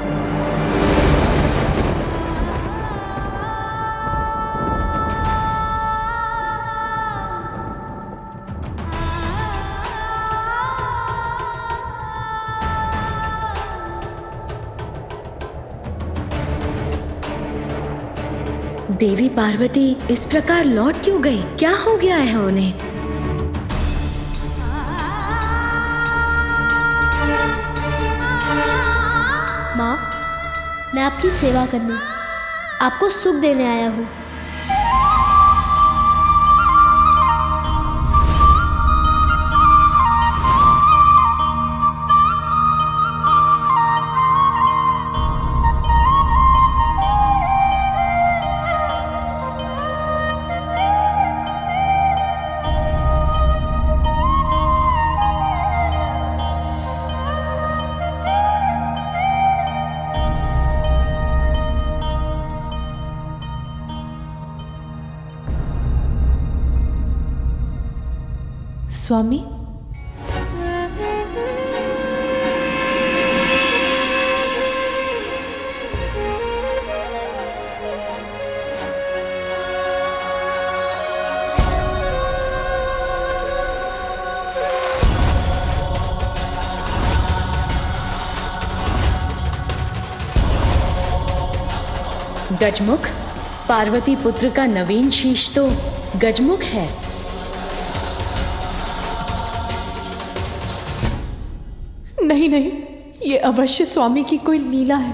देवी पार्वती इस प्रकार लौट क्यों गई? क्या हो गया है उन्हें? माँ, मैं आपकी सेवा करने, आपको सुख देने आया हूँ। स्वामी, गजमुख, पार्वती पुत्र का नवीन शीश तो गजमुख है। नहीं नहीं, ये अवश्य स्वामी की कोई लीला है।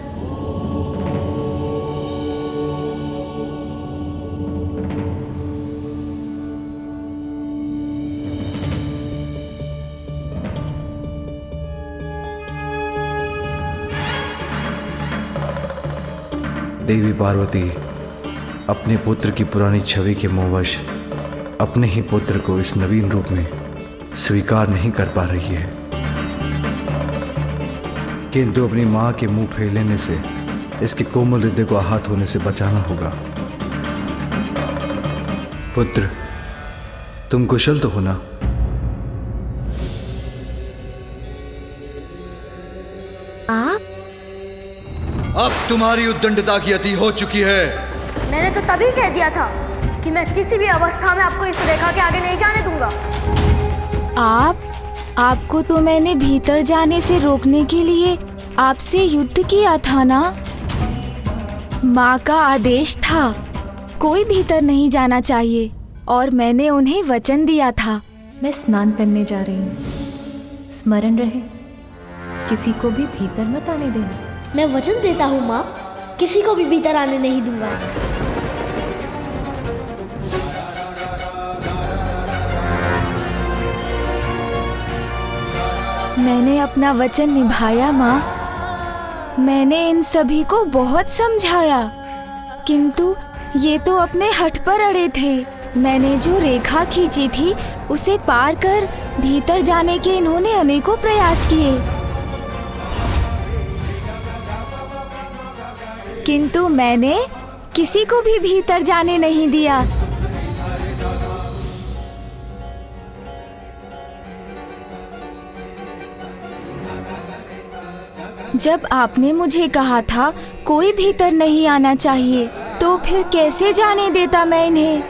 देवी पार्वती अपने पुत्र की पुरानी छवि के मोहवश अपने ही पुत्र को इस नवीन रूप में स्वीकार नहीं कर पा रही है, किंतु अपनी मां के मुंह फेर लेने से इसके कोमल हृदय को आहत होने से बचाना होगा। पुत्र, तुम कुशल तो हो ना? आप? अब तुम्हारी उद्दंडता की अति हो चुकी है। मैंने तो तभी कह दिया था कि मैं किसी भी अवस्था में आपको इस रेखा के आगे नहीं जाने दूंगा। आपको तो मैंने भीतर जाने से रोकने के लिए आपसे युद्ध किया था ना? माँ का आदेश था कोई भीतर नहीं जाना चाहिए और मैंने उन्हें वचन दिया था। मैं स्नान करने जा रही हूँ, स्मरण रहे किसी को भी भीतर मत आने देना। मैं वचन देता हूँ माँ, किसी को भी भीतर आने नहीं दूंगा। मैंने अपना वचन निभाया माँ। मैंने इन सभी को बहुत समझाया, किंतु ये तो अपने हठ पर अड़े थे। मैंने जो रेखा खींची थी उसे पार कर भीतर जाने के इन्होंने अनेकों प्रयास किए, किंतु मैंने किसी को भी भीतर जाने नहीं दिया। जब आपने मुझे कहा था कोई भीतर नहीं आना चाहिए, तो फिर कैसे जाने देता मैं इन्हें?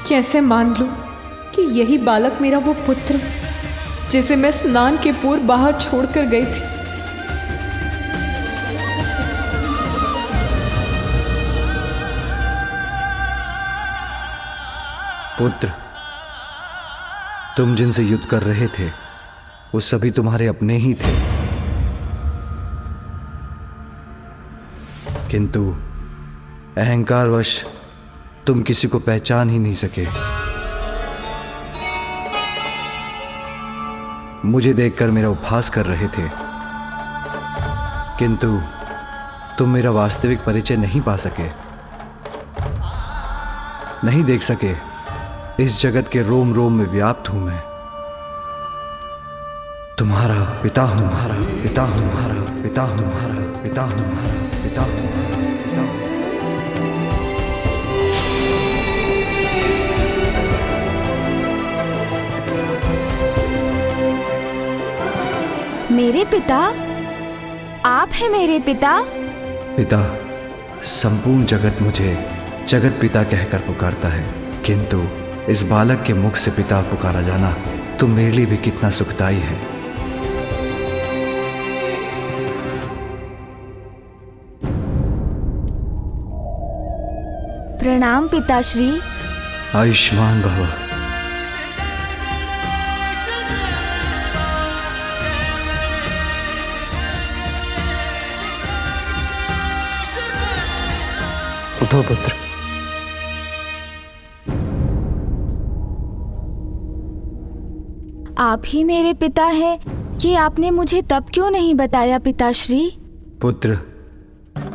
कैसे मान लूं कि यही बालक मेरा वो पुत्र जिसे मैं स्नान के पूर्व बाहर छोड़कर गई थी। पुत्र, तुम जिनसे युद्ध कर रहे थे वो सभी तुम्हारे अपने ही थे, किंतु अहंकारवश तुम किसी को पहचान ही नहीं सके। मुझे देखकर मेरा उपहास कर रहे थे, किंतु तुम मेरा वास्तविक परिचय नहीं पा सके, नहीं देख सके। इस जगत के रोम रोम में व्याप्त हूं मैं। तुम्हारा पिता हूं, तुम्हारा पिता हूं, तुम्हारा पिता हूं, तुम्हारा पिता हूं, तुम्हारा पिता हूं। मेरे पिता? आप हैं मेरे पिता? पिता, संपूर्ण जगत मुझे जगत पिता कहकर पुकारता है, किंतु इस बालक के मुख से पिता पुकारा जाना तो मेरे लिए भी कितना सुखदायी है। प्रणाम पिताश्री। आयुष्मान भव। उठो पुत्र। आप ही मेरे पिता हैं कि आपने मुझे तब क्यों नहीं बताया पिताश्री? पुत्र,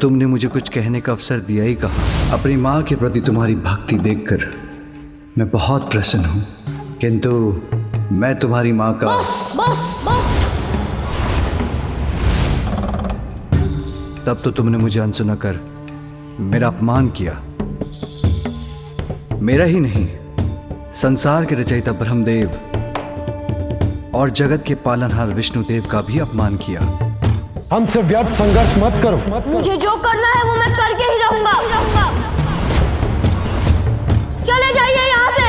तुमने मुझे कुछ कहने का अवसर दिया ही कहा। अपनी माँ के प्रति तुम्हारी भक्ति देखकर मैं बहुत प्रसन्न हूँ, किंतु मैं तुम्हारी माँ का बस बस बस। तब तो तुमने मुझे अनसुना कर मेरा अपमान किया। मेरा ही नहीं, संसार के रचयिता ब्रह्मदेव और जगत के पालनहार विष्णुदेव का भी अपमान किया। हमसे व्यर्थ संघर्ष मत करो। मुझे जो करना है वो मैं करके ही रहूंगा। चले जाइए यहाँ से।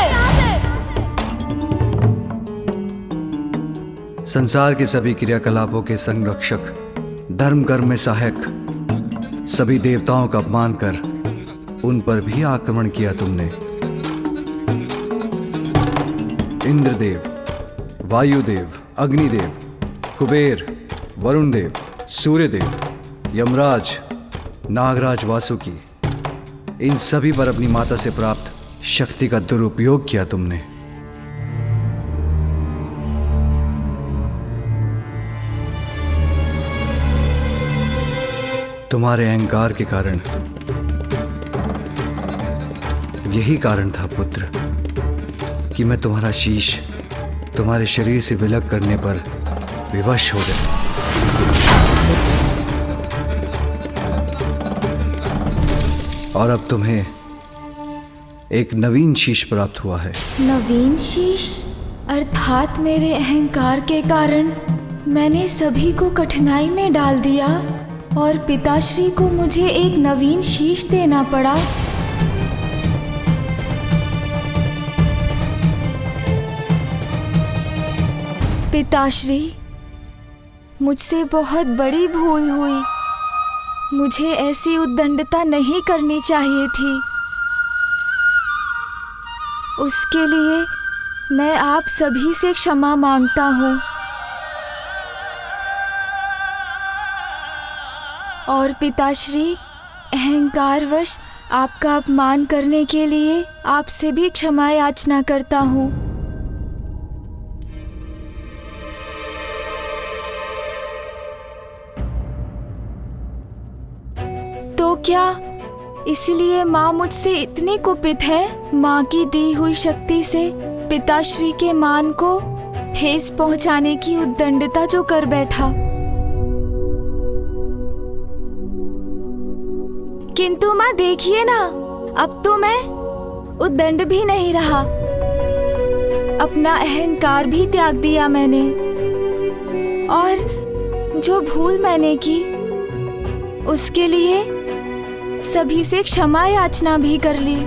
संसार के सभी क्रियाकलापों के संरक्षक, धर्म कर्म में सहायक सभी देवताओं का अपमान कर उन पर भी आक्रमण किया तुमने। इंद्रदेव, वायुदेव, अग्निदेव, कुबेर, वरुण देव, सूर्यदेव, यमराज, नागराज, वासुकी, इन सभी पर अपनी माता से प्राप्त शक्ति का दुरुपयोग किया तुमने। तुम्हारे अहंकार के कारण। यही कारण था पुत्र कि मैं तुम्हारा शीश तुम्हारे शरीर से विलग करने पर विवश हो गया। और अब तुम्हें एक नवीन शीश प्राप्त हुआ है। नवीन शीश अर्थात मेरे अहंकार के कारण मैंने सभी को कठिनाई में डाल दिया और पिताश्री को मुझे एक नवीन शीश देना पड़ा। पिताश्री, मुझसे बहुत बड़ी भूल हुई। मुझे ऐसी उद्दंडता नहीं करनी चाहिए थी। उसके लिए मैं आप सभी से क्षमा मांगता हूँ। और पिताश्री, अहंकारवश आपका अपमान करने के लिए आपसे भी क्षमा याचना करता हूँ। तो क्या इसलिए माँ मुझसे इतनी कुपित है? माँ की दी हुई शक्ति से पिताश्री के मान को ठेस पहुंचाने की उद्दंडता जो कर बैठा। किंतु माँ देखिए ना, अब तो मैं उद्दंड भी नहीं रहा। अपना अहंकार भी त्याग दिया मैंने और जो भूल मैंने की उसके लिए सभी से क्षमा याचना भी कर ली।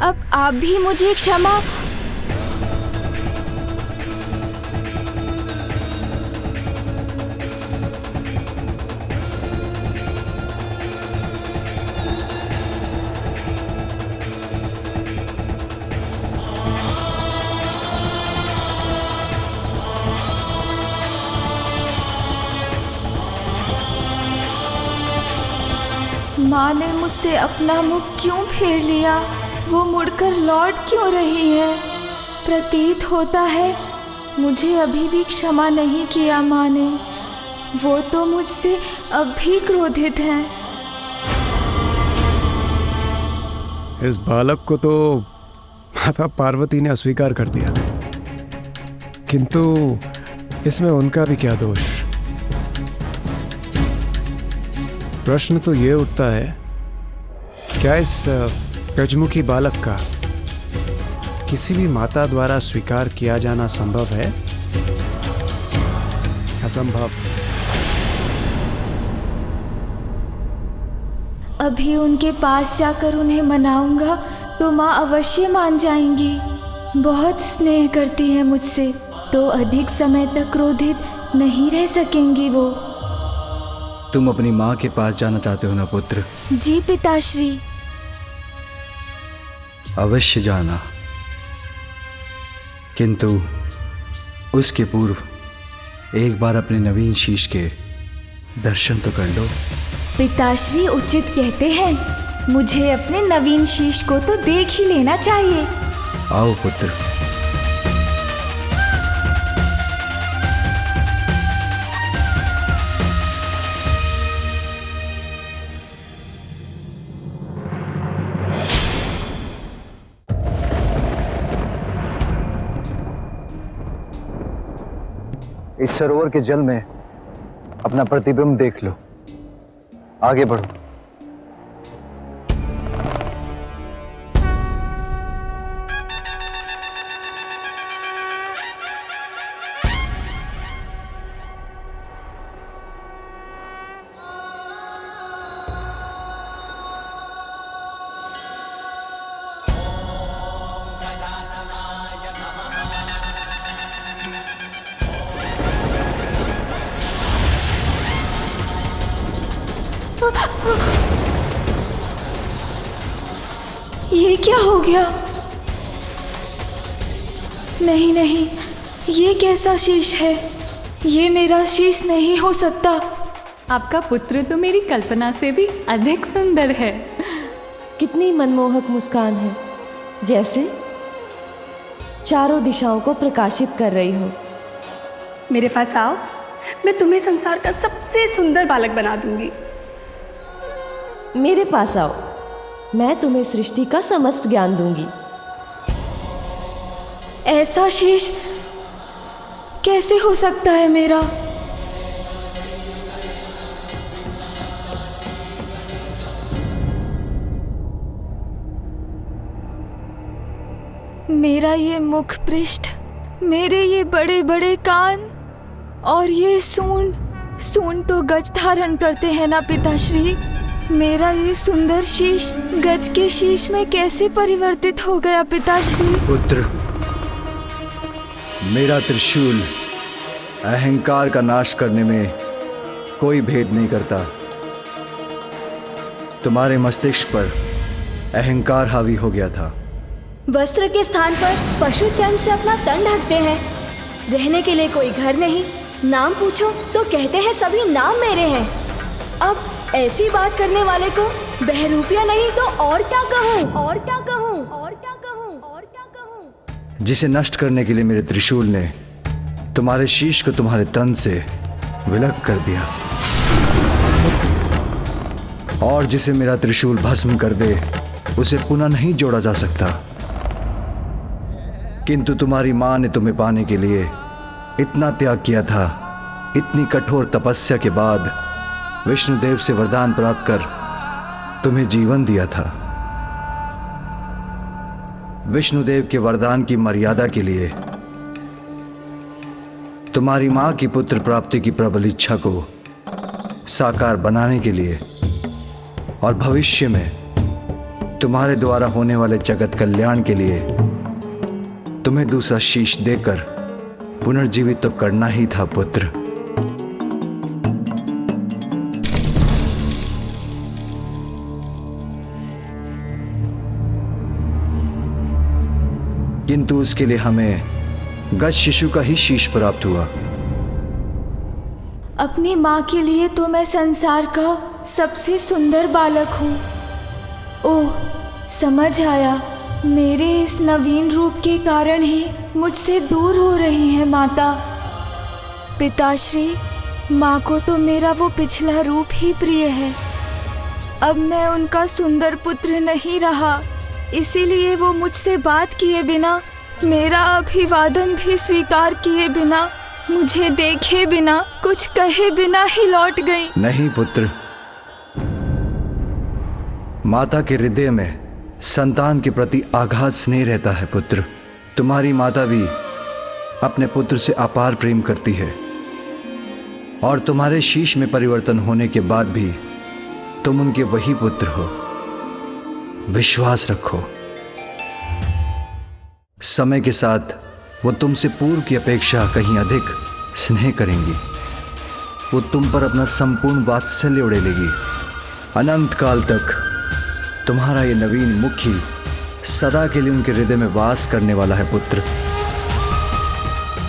अब आप भी मुझे क्षमा। माँ ने मुझसे अपना मुख क्यों फेर लिया? वो मुड़कर लौट क्यों रही है? प्रतीत होता है मुझे अभी भी क्षमा नहीं किया माँ ने। वो तो मुझसे अब भी क्रोधित हैं। इस बालक को तो माता पार्वती ने अस्वीकार कर दिया, किंतु इसमें उनका भी क्या दोष? प्रश्न तो ये उठता है, क्या इस गजमुखी बालक का किसी भी माता द्वारा स्वीकार किया जाना संभव है? असंभव। अभी उनके पास जाकर उन्हें मनाऊंगा तो माँ अवश्य मान जाएंगी। बहुत स्नेह करती है मुझसे, तो अधिक समय तक क्रोधित नहीं रह सकेंगी वो। तुम अपनी माँ के पास जाना चाहते हो ना पुत्र? जी पिताश्री। अवश्य जाना, किंतु उसके पूर्व एक बार अपने नवीन शीश के दर्शन तो कर लो। पिताश्री उचित कहते हैं, मुझे अपने नवीन शीश को तो देख ही लेना चाहिए। आओ पुत्र। इस सरोवर के जल में अपना प्रतिबिंब देख लो। आगे बढ़ो। ये क्या हो गया? नहीं नहीं, ये कैसा शीश है? ये मेरा शीश नहीं हो सकता। आपका पुत्र तो मेरी कल्पना से भी अधिक सुंदर है। कितनी मनमोहक मुस्कान है, जैसे चारों दिशाओं को प्रकाशित कर रही हो। मेरे पास आओ, मैं तुम्हें संसार का सबसे सुंदर बालक बना दूंगी। मेरे पास आओ, मैं तुम्हें सृष्टि का समस्त ज्ञान दूंगी। ऐसा शीश कैसे हो सकता है मेरा? मेरा ये मुख पृष्ठ, मेरे ये बड़े बड़े कान और ये सूंड तो गज धारण करते हैं ना पिताश्री। मेरा ये सुंदर शीश गज के शीश में कैसे परिवर्तित हो गया पिताश्री? पुत्र, मेरा त्रिशूल अहंकार का नाश करने में कोई भेद नहीं करता। तुम्हारे मस्तिष्क पर अहंकार हावी हो गया था। वस्त्र के स्थान पर पशु चर्म से अपना तन ढकते हैं। रहने के लिए कोई घर नहीं, नाम पूछो तो कहते हैं सभी नाम मेरे हैं। अब ऐसी बात करने वाले को बहरूपिया नहीं तो और क्या कहूँ, और क्या कहूँ, और क्या कहूँ, और क्या कहूँ। जिसे नष्ट करने के लिए मेरे त्रिशूल ने तुम्हारे शीश को तुम्हारे तन से विलग कर दिया, और जिसे मेरा त्रिशूल भस्म कर दे उसे पुनः नहीं जोड़ा जा सकता। किंतु तुम्हारी मां ने तुम्हें पाने के लिए इतना त्याग किया था। इतनी कठोर तपस्या के बाद विष्णुदेव से वरदान प्राप्त कर तुम्हें जीवन दिया था। विष्णुदेव के वरदान की मर्यादा के लिए तुम्हारी मां की पुत्र प्राप्ति की प्रबल इच्छा को साकार बनाने के लिए और भविष्य में तुम्हारे द्वारा होने वाले जगत कल्याण के लिए तुम्हें दूसरा शीश देकर पुनर्जीवित तो करना ही था पुत्र। किंतु उसके लिए हमें गज शिशु का ही शीश प्राप्त हुआ। अपनी माँ के लिए तो मैं संसार का सबसे सुंदर बालक हूँ। ओह, समझ आया। मेरे इस नवीन रूप के कारण ही मुझसे दूर हो रही है माता। पिताश्री, माँ को तो मेरा वो पिछला रूप ही प्रिय है। अब मैं उनका सुंदर पुत्र नहीं रहा, इसीलिए वो मुझसे बात किए बिना, मेरा अभिवादन भी स्वीकार किए बिना, मुझे देखे बिना, कुछ कहे बिना ही लौट गई। नहीं पुत्र, माता के हृदय में संतान के प्रति आघात स्नेह रहता है पुत्र। तुम्हारी माता भी अपने पुत्र से अपार प्रेम करती है, और तुम्हारे शीश में परिवर्तन होने के बाद भी तुम उनके वही पुत्र हो। विश्वास रखो, समय के साथ वो तुमसे पूर्व की अपेक्षा कहीं अधिक स्नेह करेंगी। वो तुम पर अपना संपूर्ण वात्सल्य उड़ेलेगी। अनंत काल तक तुम्हारा ये नवीन मुखी सदा के लिए उनके हृदय में वास करने वाला है पुत्र।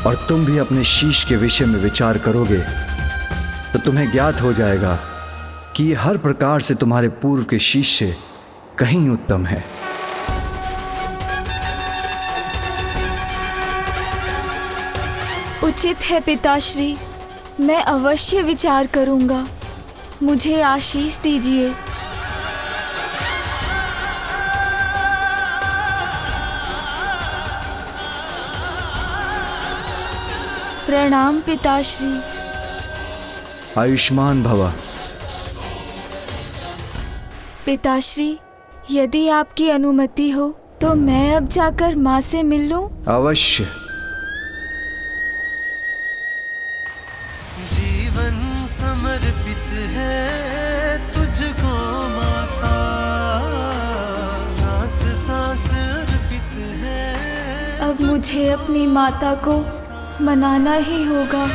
और तुम भी अपने शीश के विषय में विचार करोगे तो तुम्हें ज्ञात हो जाएगा कि ये हर प्रकार से तुम्हारे पूर्व के शीश से कहीं उत्तम है। उचित है पिताश्री, मैं अवश्य विचार करूंगा। मुझे आशीष दीजिए। प्रणाम पिताश्री। आयुष्मान भवा। पिताश्री, यदि आपकी अनुमति हो तो मैं अब जाकर माँ से मिल लूं? अवश्य। जीवन समर्पित है तुझको माता, सांस सांस अर्पित है। अब मुझे अपनी माता को मनाना ही होगा।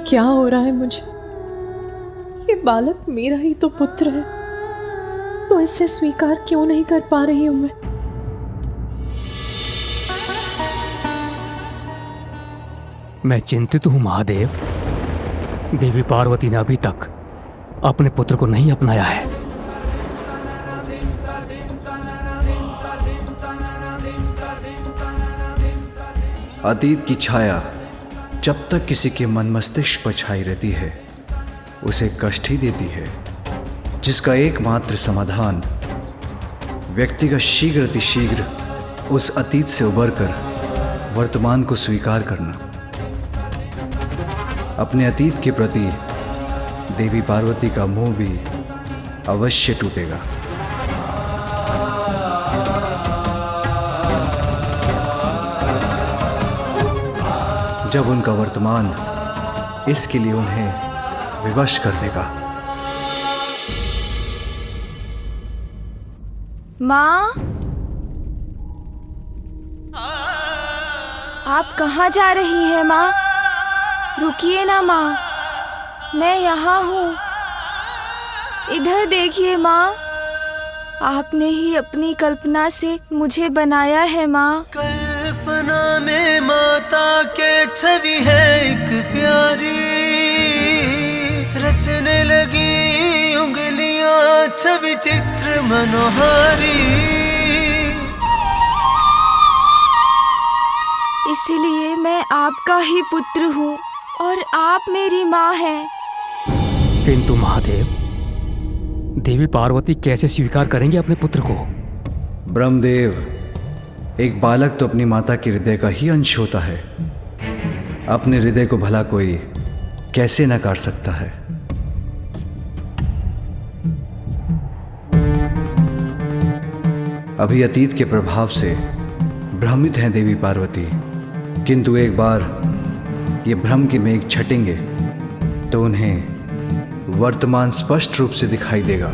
क्या हो रहा है मुझे? ये बालक मेरा ही तो पुत्र है, तो इसे स्वीकार क्यों नहीं कर पा रही हूं मैं? मैं चिंतित हूं महादेव। देवी पार्वती ने अभी तक अपने पुत्र को नहीं अपनाया है। अतीत की छाया जब तक किसी के मन मस्तिष्क पर छाई रहती है उसे कष्ट ही देती है, जिसका एकमात्र समाधान व्यक्ति का शीघ्र अतिशीघ्र उस अतीत से उबरकर वर्तमान को स्वीकार करना। अपने अतीत के प्रति देवी पार्वती का मोह भी अवश्य टूटेगा। जब उनका वर्तमान इसके लिए उन्हें विवश कर देगा। माँ, आप कहाँ जा रही हैं माँ? रुकिए ना माँ, मैं यहाँ हूँ। इधर देखिए माँ, आपने ही अपनी कल्पना से मुझे बनाया है माँ। कल्पना में माता के छवि है एक प्यारी, रचने लगी उंगलियां छवि चित्र मनोहारी। इसलिए मैं आपका ही पुत्र हूँ और आप मेरी माँ हैं। किंतु महादेव, देवी पार्वती कैसे स्वीकार करेंगे अपने पुत्र को? ब्रह्मदेव, एक बालक तो अपनी माता के हृदय का ही अंश होता है। अपने हृदय को भला कोई कैसे नकार सकता है? अभी अतीत के प्रभाव से भ्रमित हैं देवी पार्वती, किंतु एक बार ये भ्रम के मेघ छटेंगे तो उन्हें वर्तमान स्पष्ट रूप से दिखाई देगा।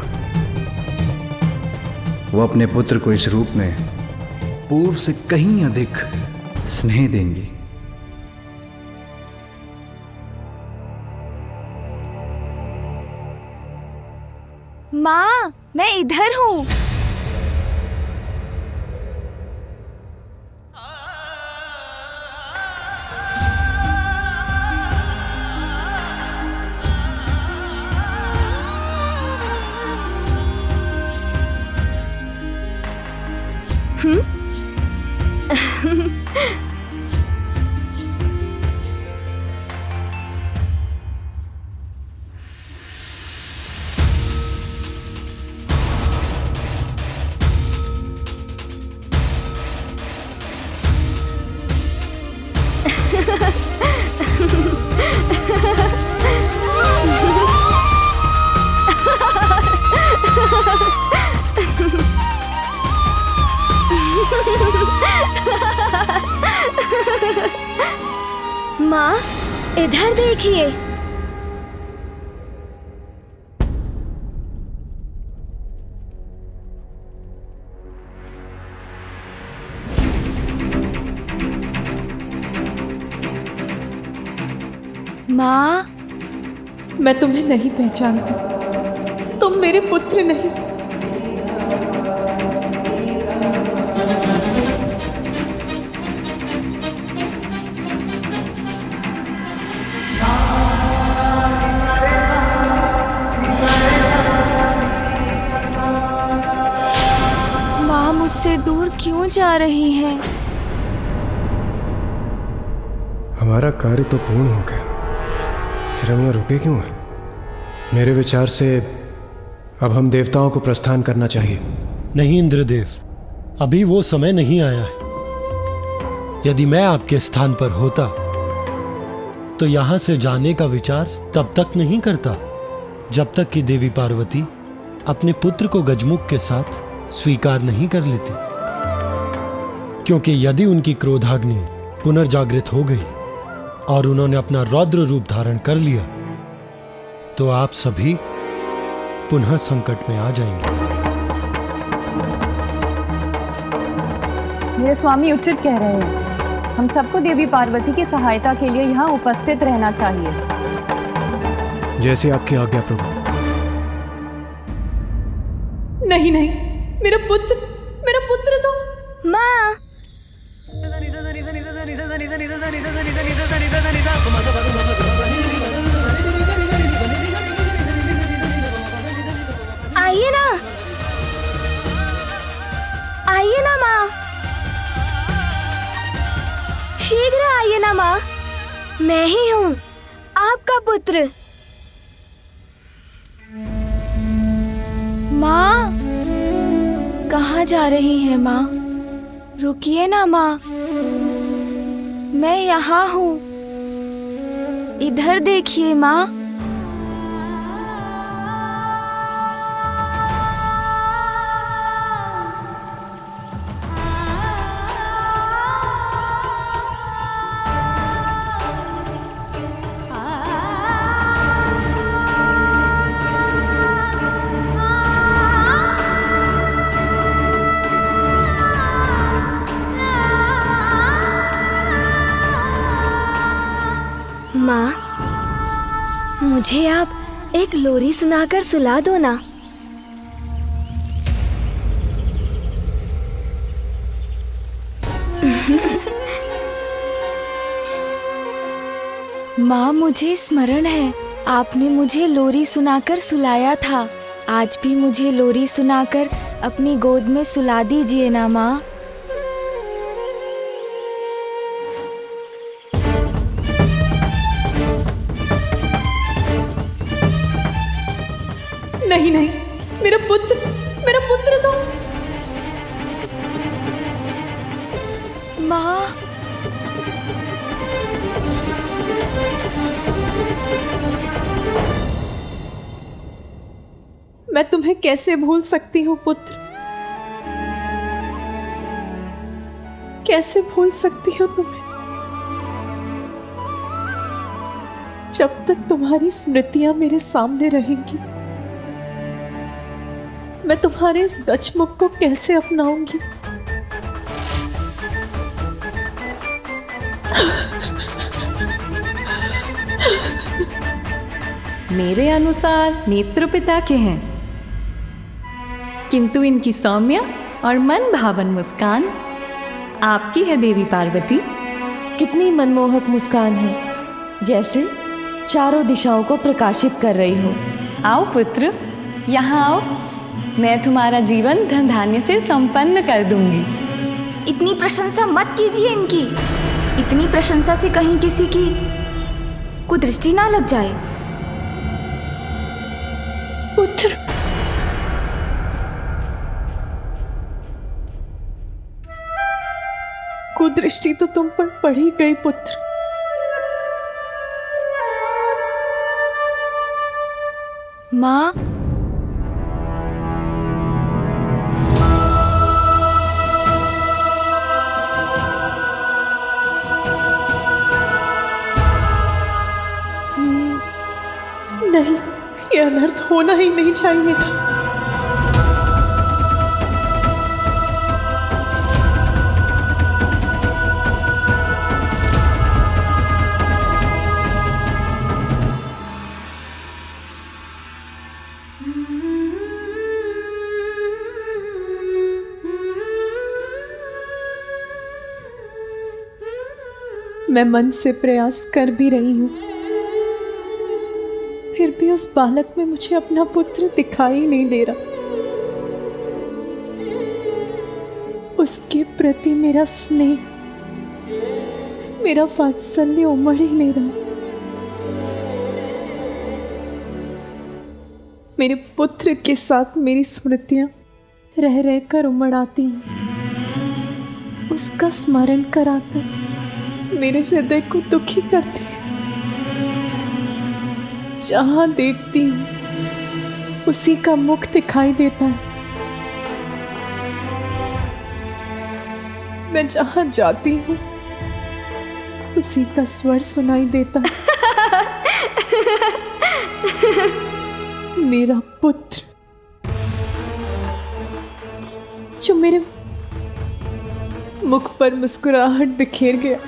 वो अपने पुत्र को इस रूप में पूर्व से कहीं अधिक स्नेह देंगी। माँ, मैं इधर हूँ। माँ, इधर देखिए। माँ, मैं तुम्हें नहीं पहचानती। तुम मेरे पुत्र नहीं। माँ मुझसे दूर क्यों जा रही हैं? हमारा कार्य तो पूर्ण हो गया, फिर हम यहाँ रुके क्यों हैं? मेरे विचार से अब हम देवताओं को प्रस्थान करना चाहिए। नहीं इंद्रदेव, अभी वो समय नहीं आया है। यदि मैं आपके स्थान पर होता तो यहां से जाने का विचार तब तक नहीं करता जब तक कि देवी पार्वती अपने पुत्र को गजमुख के साथ स्वीकार नहीं कर लेती। क्योंकि यदि उनकी क्रोधाग्नि पुनर्जागृत हो गई और उन्होंने अपना रौद्र रूप धारण कर लिया तो आप सभी पुनः संकट में आ जाएंगे। मेरे स्वामी उचित कह रहे हैं। हम सबको देवी पार्वती की सहायता के लिए यहाँ उपस्थित रहना चाहिए। जैसे आपकी आज्ञा प्रभु। नहीं नहीं, मेरा पुत्र तो। माँ, आइए ना, आइए ना माँ, शीघ्र आइए ना माँ, मैं ही हूँ आपका पुत्र। माँ, कहाँ जा रही है माँ? रुकिए ना माँ, मैं यहाँ हूँ, इधर देखिए माँ। माँ, मुझे आप एक लोरी सुनाकर सुला दो ना। माँ, मुझे स्मरण है, आपने मुझे लोरी सुनाकर सुलाया था। आज भी मुझे लोरी सुनाकर अपनी गोद में सुला दीजिए ना माँ। नहीं नहीं, मेरा पुत्र तो। माँ, मैं तुम्हें कैसे भूल सकती हूँ पुत्र, कैसे भूल सकती हूँ तुम्हें, जब तक तुम्हारी स्मृतियां मेरे सामने रहेंगी। मैं तुम्हारे इस गजमुख को कैसे अपनाऊंगी? मेरे अनुसार नेत्र पिता के हैं, किंतु इनकी सौम्य और मन भावन मुस्कान आपकी है देवी पार्वती। कितनी मनमोहक मुस्कान है, जैसे चारों दिशाओं को प्रकाशित कर रही हो। आओ पुत्र, यहाँ आओ, मैं तुम्हारा जीवन धन धान्य से संपन्न कर दूंगी। इतनी प्रशंसा मत कीजिए इनकी। इतनी प्रशंसा से कहीं किसी की कुदृष्टि ना लग जाए। पुत्र, कुदृष्टि तो तुम पर पड़ ही गई पुत्र। माँ, नहीं, ये अनर्थ होना ही नहीं चाहिए था। मैं मन से प्रयास कर भी रही हूं, फिर भी उस बालक में मुझे अपना पुत्र दिखाई नहीं दे रहा। उसके प्रति मेरा स्नेह, मेरा वात्सल्य उमड़ ही नहीं रहा। मेरे पुत्र के साथ मेरी स्मृतियां रह रहकर उमड़ आती हैं, उसका स्मरण कराकर मेरे हृदय को दुखी करती है। जहां देखती हूं उसी का मुख दिखाई देता है। मैं जहां जाती हूं उसी का स्वर सुनाई देता है। मेरा पुत्र जो मेरे मुख पर मुस्कुराहट बिखेर गया,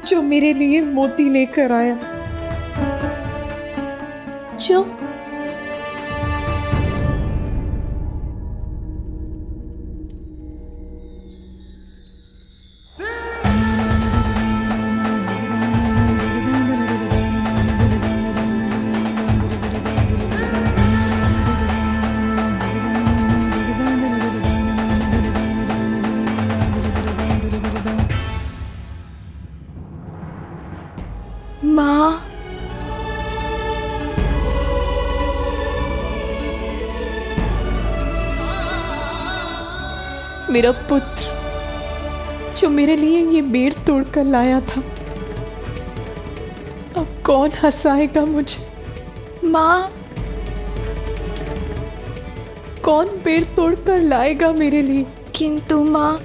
जो मेरे लिए मोती लेकर आया, बच्चों, माँ, मेरा पुत्र जो मेरे लिए ये बेर तोड़कर लाया था, अब कौन हंसाएगा मुझे? माँ, कौन बेर तोड़कर लाएगा मेरे लिए? किंतु माँ,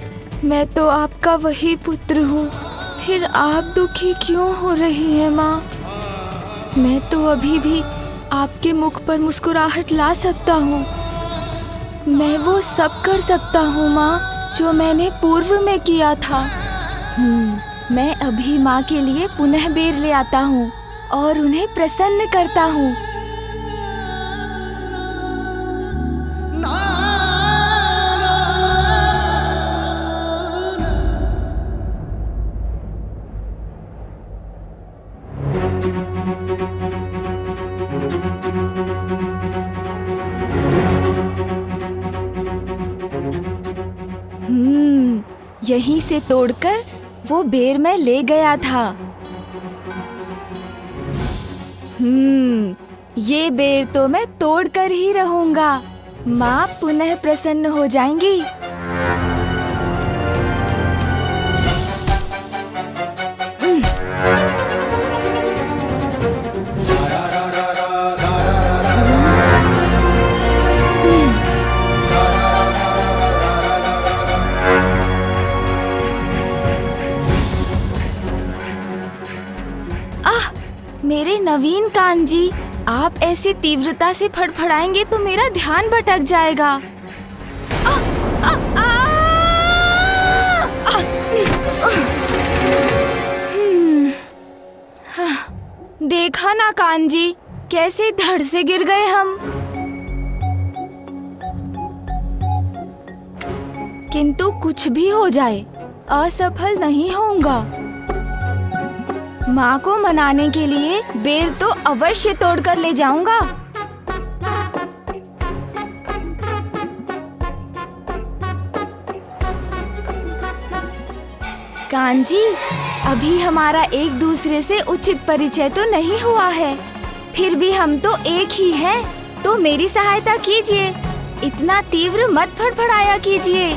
मैं तो आपका वही पुत्र हूँ, फिर आप दुखी क्यों हो रही हैं माँ? मैं तो अभी भी आपके मुख पर मुस्कुराहट ला सकता हूँ। मैं वो सब कर सकता हूँ माँ जो मैंने पूर्व में किया था। मैं अभी माँ के लिए पुनः बेर ले आता हूँ और उन्हें प्रसन्न करता हूँ। यहीं से तोड़कर वो बेर मैं ले गया था। ये बेर तो मैं तोड़ कर ही रहूंगा। माँ पुनः प्रसन्न हो जाएंगी। मेरे नवीन कान जी, आप ऐसी तीव्रता से फड़फड़ाएंगे तो मेरा ध्यान भटक जाएगा। देखा ना कान जी, कैसे धड़ से गिर गए हम। किंतु कुछ भी हो जाए, असफल नहीं होऊंगा। माँ को मनाने के लिए बेर तो अवश्य तोड़कर ले जाऊंगा। कान जी, अभी हमारा एक दूसरे से उचित परिचय तो नहीं हुआ है, फिर भी हम तो एक ही हैं, तो मेरी सहायता कीजिए। इतना तीव्र मत फड़फड़ाया कीजिए।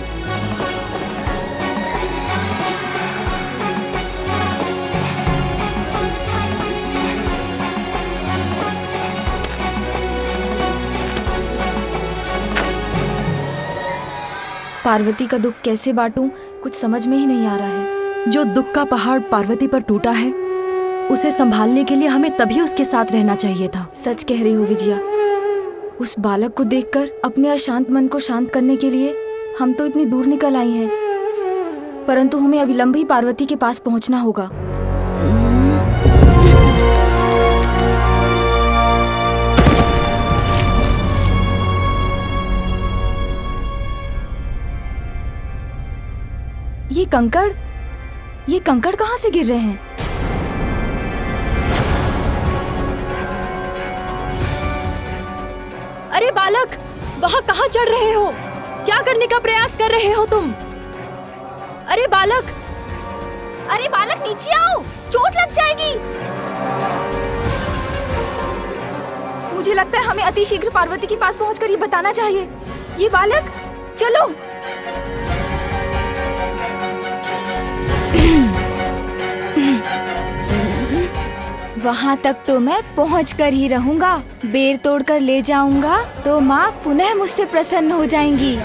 पार्वती का दुख कैसे बांटूं, कुछ समझ में ही नहीं आ रहा है। जो दुख का पहाड़ पार्वती पर टूटा है, उसे संभालने के लिए हमें तभी उसके साथ रहना चाहिए था। सच कह रही हो विजया। उस बालक को देखकर अपने अशांत मन को शांत करने के लिए हम तो इतनी दूर निकल आई हैं, परंतु हमें अविलंब ही पार्वती के पास पहुंचना होगा। ये कंकड़ कहाँ से गिर रहे हैं? अरे बालक, वहाँ कहाँ चढ़ रहे हो? क्या करने का प्रयास कर रहे हो तुम? अरे बालक नीचे आओ, चोट लग जाएगी। मुझे लगता है हमें अतिशीघ्र पार्वती के पास पहुंचकर ये बताना चाहिए। ये बालक, चलो। वहाँ तक तो मैं पहुँच कर ही रहूंगा। बेर तोड़कर ले जाऊंगा तो माँ पुनः मुझसे प्रसन्न हो जाएंगी।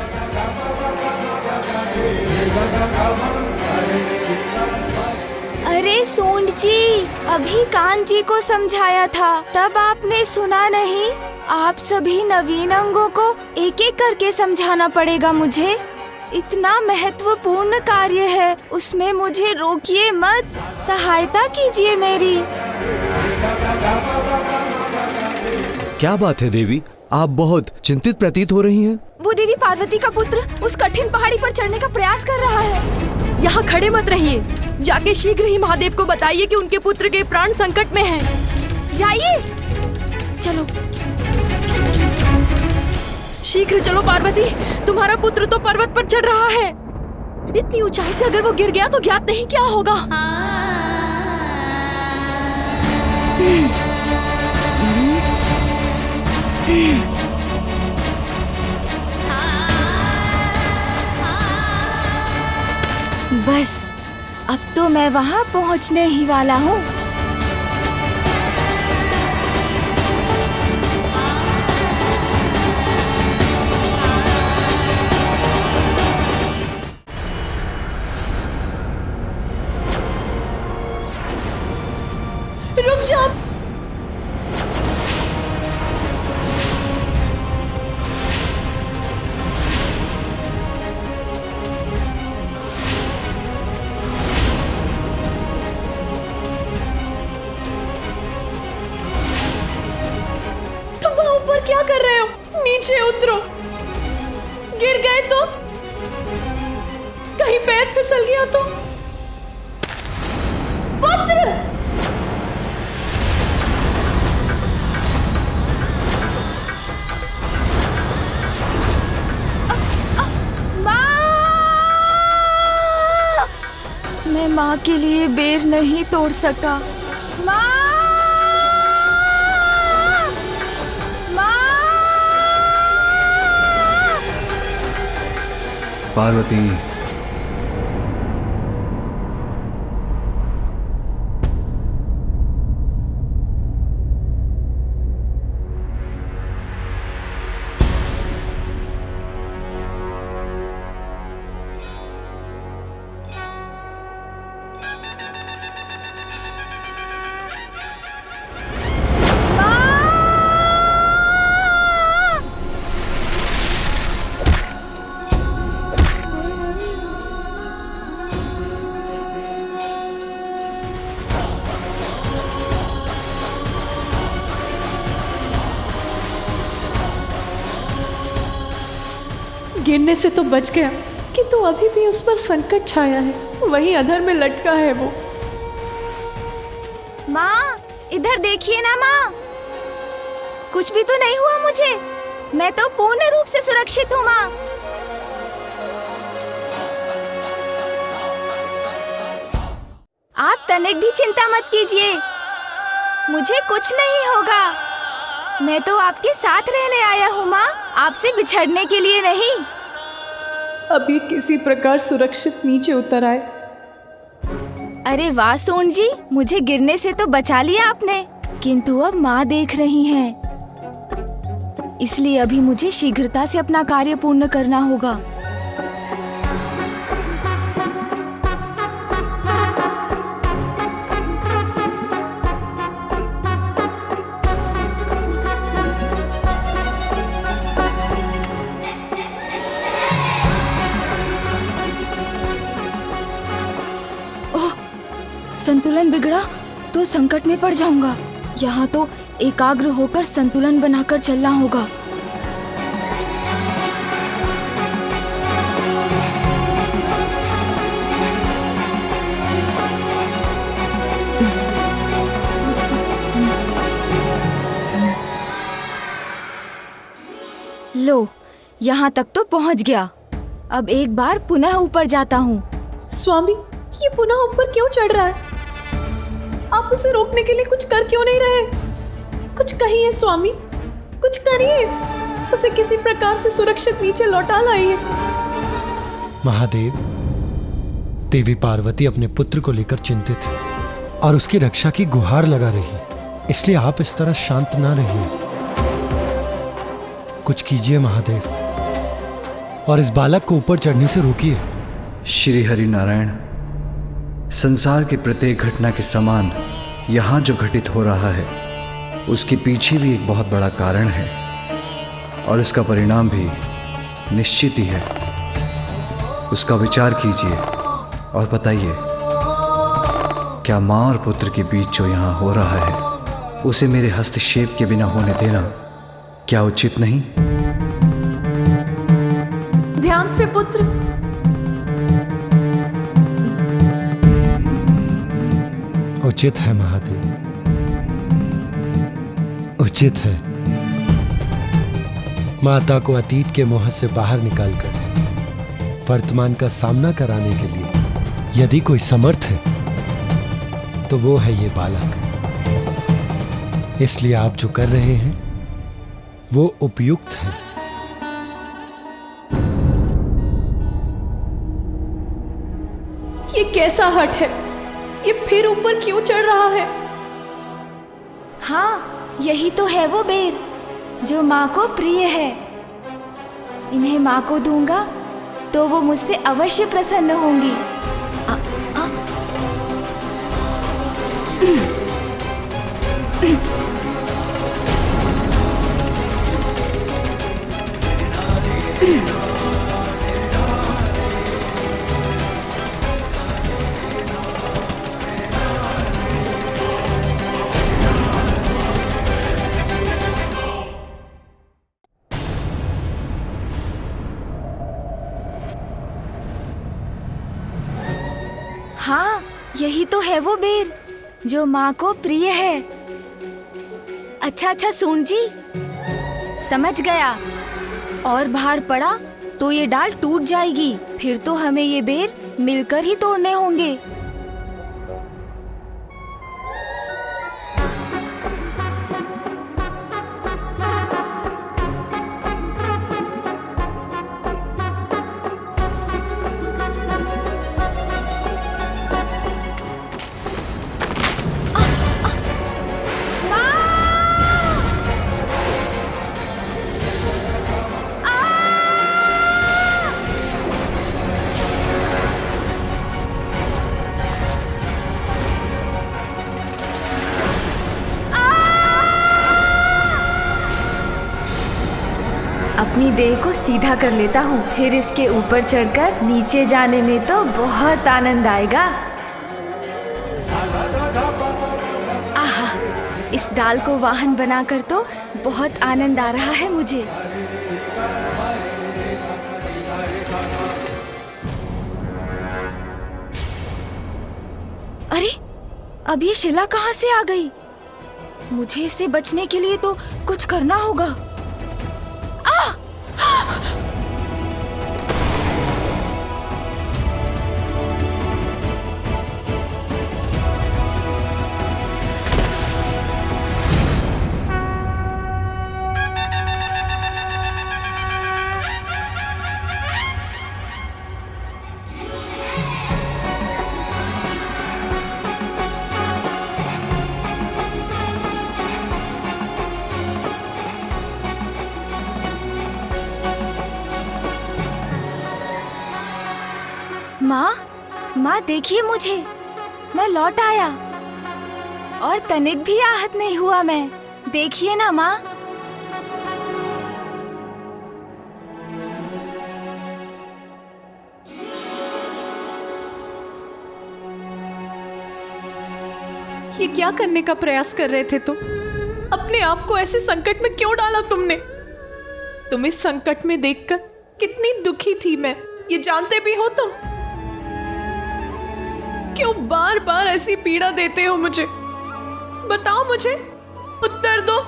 अरे सूंड जी, अभी कान जी को समझाया था, तब आपने सुना नहीं। आप सभी नवीन अंगों को एक एक करके समझाना पड़ेगा मुझे। इतना महत्वपूर्ण कार्य है, उसमें मुझे रोकिए मत, सहायता कीजिए मेरी। क्या बात है देवी, आप बहुत चिंतित प्रतीत हो रही हैं। वो देवी पार्वती का पुत्र उस कठिन पहाड़ी पर चढ़ने का प्रयास कर रहा है। यहाँ खड़े मत रहिए, जाके शीघ्र ही महादेव को बताइए कि उनके पुत्र के प्राण संकट में हैं। जाइए, चलो शीघ्र चलो पार्वती, तुम्हारा पुत्र तो पर्वत पर चढ़ रहा है। इतनी ऊंचाई से अगर वो गिर गया तो ज्ञात नहीं क्या होगा। बस अब तो मैं वहां पहुंचने ही वाला हूँ। रुक जा। क्या कर रहे हो? नीचे उतरो। गिर गए तो? कहीं पैर फिसल गया तो? पुत्र! मैं माँ के लिए बेर नहीं तोड़ सका। माँ! पार्वती, गिरने से तो बच गया, किंतु अभी भी उस पर संकट छाया है। वहीं अधर में लटका है वो। माँ, इधर देखिए ना माँ, कुछ भी तो नहीं हुआ मुझे। मैं तो पूर्ण रूप से सुरक्षित हूँ माँ। आप तनिक भी चिंता मत कीजिए, मुझे कुछ नहीं होगा। मैं तो आपके साथ रहने आया हूँ माँ, आपसे बिछड़ने के लिए नहीं। अब ये किसी प्रकार सुरक्षित नीचे उतर आए। अरे वाह सोन जी, मुझे गिरने से तो बचा लिया आपने, किंतु अब माँ देख रही हैं, इसलिए अभी मुझे शीघ्रता से अपना कार्य पूर्ण करना होगा। संतुलन बिगड़ा तो संकट में पड़ जाऊंगा। यहाँ तो एकाग्र होकर संतुलन बनाकर चलना होगा। लो, यहाँ तक तो पहुँच गया। अब एक बार पुनः ऊपर जाता हूँ। स्वामी, ये पुनः ऊपर क्यों चढ़ रहा है? आप उसे रोकने के लिए कुछ कर क्यों नहीं रहे? कुछ कहिए स्वामी, कुछ करिए, उसे किसी प्रकार से सुरक्षित नीचे लौटा लाइए। महादेव, देवी पार्वती अपने पुत्र को लेकर चिंतित है और उसकी रक्षा की गुहार लगा रही है, इसलिए आप इस तरह शांत ना रहिए। कुछ कीजिए महादेव, और इस बालक को ऊपर चढ़ने से रोकिए। श्री हरि नारायण, संसार की प्रत्येक घटना के समान यहाँ जो घटित हो रहा है उसके पीछे भी एक बहुत बड़ा कारण है और उसका परिणाम भी निश्चित ही है। उसका विचार कीजिए और बताइए, क्या माँ और पुत्र के बीच जो यहाँ हो रहा है उसे मेरे हस्तक्षेप के बिना होने देना क्या उचित नहीं? ध्यान से पुत्र। उचित है महादेव, उचित है। माता को अतीत के मोह से बाहर निकालकर वर्तमान का सामना कराने के लिए यदि कोई समर्थ है तो वो है ये बालक। इसलिए आप जो कर रहे हैं वो उपयुक्त है। ये कैसा हट है? ये फिर ऊपर क्यों चढ़ रहा है? हाँ, यही तो है वो बेर जो माँ को प्रिय है। इन्हें माँ को दूंगा तो वो मुझसे अवश्य प्रसन्न होंगी। हाँ, यही तो है वो बेर जो माँ को प्रिय है। अच्छा सूंड जी, समझ गया। और भार पड़ा तो ये डाल टूट जाएगी, फिर तो हमें ये बेर मिलकर ही तोड़ने होंगे। अपनी देह को सीधा कर लेता हूँ, फिर इसके ऊपर चढ़कर नीचे जाने में तो बहुत आनंद आएगा। आहा, इस डाल को वाहन बनाकर तो बहुत आनंद आ रहा है मुझे। अरे, अब ये शिला कहाँ से आ गई? मुझे इससे बचने के लिए तो कुछ करना होगा। माँ देखिए मुझे, मैं लौट आया और तनिक भी आहत नहीं हुआ मैं। देखिए ना माँ। ये क्या करने का प्रयास कर रहे थे तुम? अपने आप को ऐसे संकट में क्यों डाला तुमने? तुम इस संकट में देखकर कितनी दुखी थी मैं, ये जानते भी हो तुम? क्यों बार बार ऐसी पीड़ा देते हो मुझे? बताओ मुझे, उत्तर दो।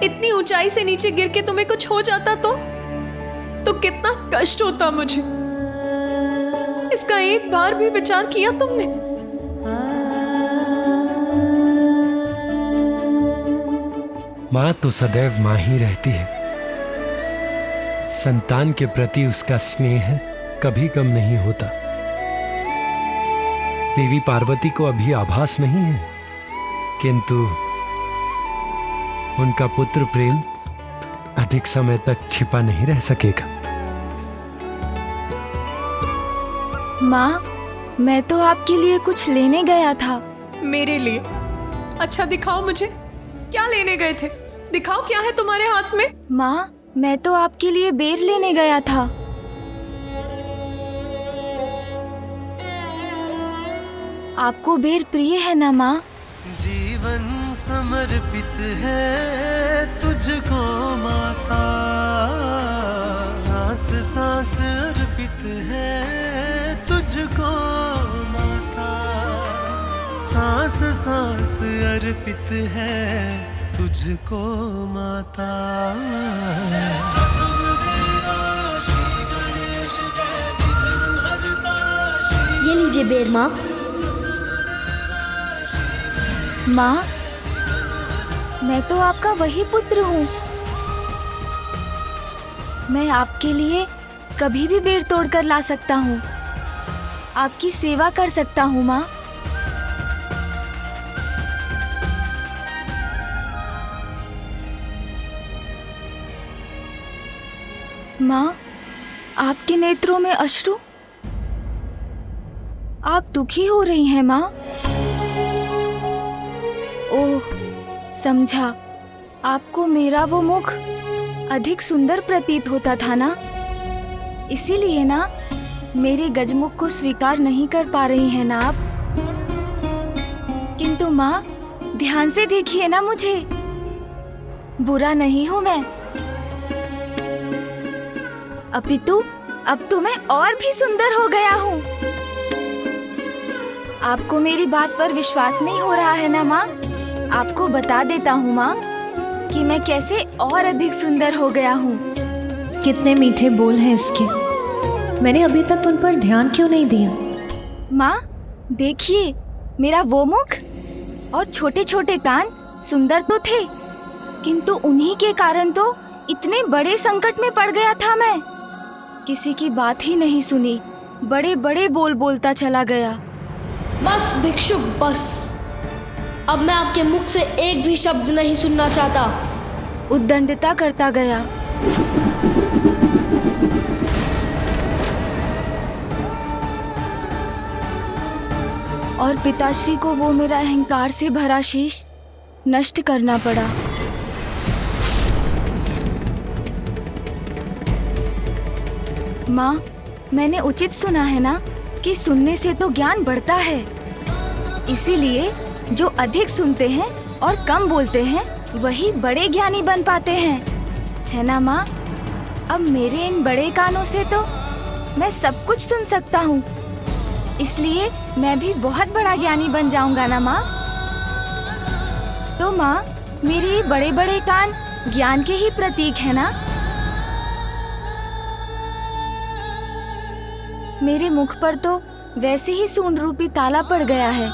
इतनी ऊंचाई से नीचे गिर के तुम्हें कुछ हो जाता तो कितना कष्ट होता मुझे। इसका एक बार भी विचार किया तुमने? माँ तो सदैव माँ ही रहती है। संतान के प्रति उसका स्नेह कभी कम नहीं होता। देवी पार्वती को अभी आभास नहीं है, किंतु उनका पुत्र प्रेम अधिक समय तक छिपा नहीं रह सकेगा। माँ, मैं तो आपके लिए कुछ लेने गया था। मेरे लिए? अच्छा दिखाओ मुझे, क्या लेने गए थे? दिखाओ क्या है तुम्हारे हाथ में? माँ, मैं तो आपके लिए बेर लेने गया था। आपको बेर प्रिय है ना माँ? जीवन समर्पित है तुझको माता, सांस सांस अर्पित है तुझको माता, सांस सांस अर्पित है तुझको माता। ये लीजिए बेर माँ। माँ, मैं तो आपका वही पुत्र हूँ। मैं आपके लिए कभी भी बेर तोड़कर ला सकता हूँ, आपकी सेवा कर सकता हूँ माँ। माँ, आपके नेत्रों में अश्रु, आप दुखी हो रही हैं माँ। ओह, समझा, आपको मेरा वो मुख अधिक सुंदर प्रतीत होता था ना, इसीलिए ना मेरे गजमुख को स्वीकार नहीं कर पा रही हैं ना आप। किंतु माँ, ध्यान से देखिए ना मुझे, बुरा नहीं हूँ मैं, अपितु अब तो मैं और भी सुंदर हो गया हूँ। आपको मेरी बात पर विश्वास नहीं हो रहा है ना माँ? आपको बता देता हूँ माँ कि मैं कैसे और अधिक सुंदर हो गया हूँ। कितने मीठे बोल हैं इसके, मैंने अभी तक उन पर ध्यान क्यों नहीं दिया? माँ देखिए, मेरा वो मुख और छोटे छोटे कान सुंदर तो थे, किंतु उन्हीं के कारण तो इतने बड़े संकट में पड़ गया था मैं। किसी की बात ही नहीं सुनी, बड़े बड़े बोल बोलता चला गया। बस भिक्षुक बस, अब मैं आपके मुख से एक भी शब्द नहीं सुनना चाहता। उद्दंडता करता गया। और पिताश्री को वो मेरा अहंकार से भरा शीश नष्ट करना पड़ा। माँ, मैंने उचित सुना है ना कि सुनने से तो ज्ञान बढ़ता है, इसीलिए जो अधिक सुनते हैं और कम बोलते हैं वही बड़े ज्ञानी बन पाते हैं, है ना माँ? अब मेरे इन बड़े कानों से तो मैं सब कुछ सुन सकता हूँ, इसलिए मैं भी बहुत बड़ा ज्ञानी बन जाऊंगा ना माँ। तो माँ, मेरे ये बड़े बड़े कान ज्ञान के ही प्रतीक है ना? मेरे मुख पर तो वैसे ही सूंड रूपी ताला पड़ गया है,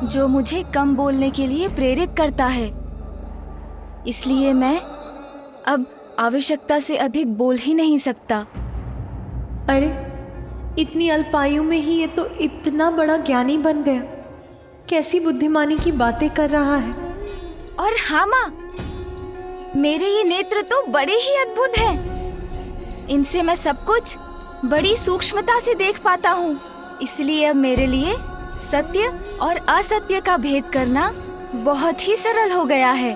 जो मुझे कम बोलने के लिए प्रेरित करता है। इसलिए मैं अब आवश्यकता से अधिक बोल ही नहीं सकता। अरे, इतनी अल्पायु में ही ये तो इतना बड़ा ज्ञानी बन गया, कैसी बुद्धिमानी की बातें कर रहा है। और हाँ माँ, मेरे ये नेत्र तो बड़े ही अद्भुत हैं। इनसे मैं सब कुछ बड़ी सूक्ष्मता से देख पाता हूँ, इसलिए अब मेरे लिए सत्य और असत्य का भेद करना बहुत ही सरल हो गया है।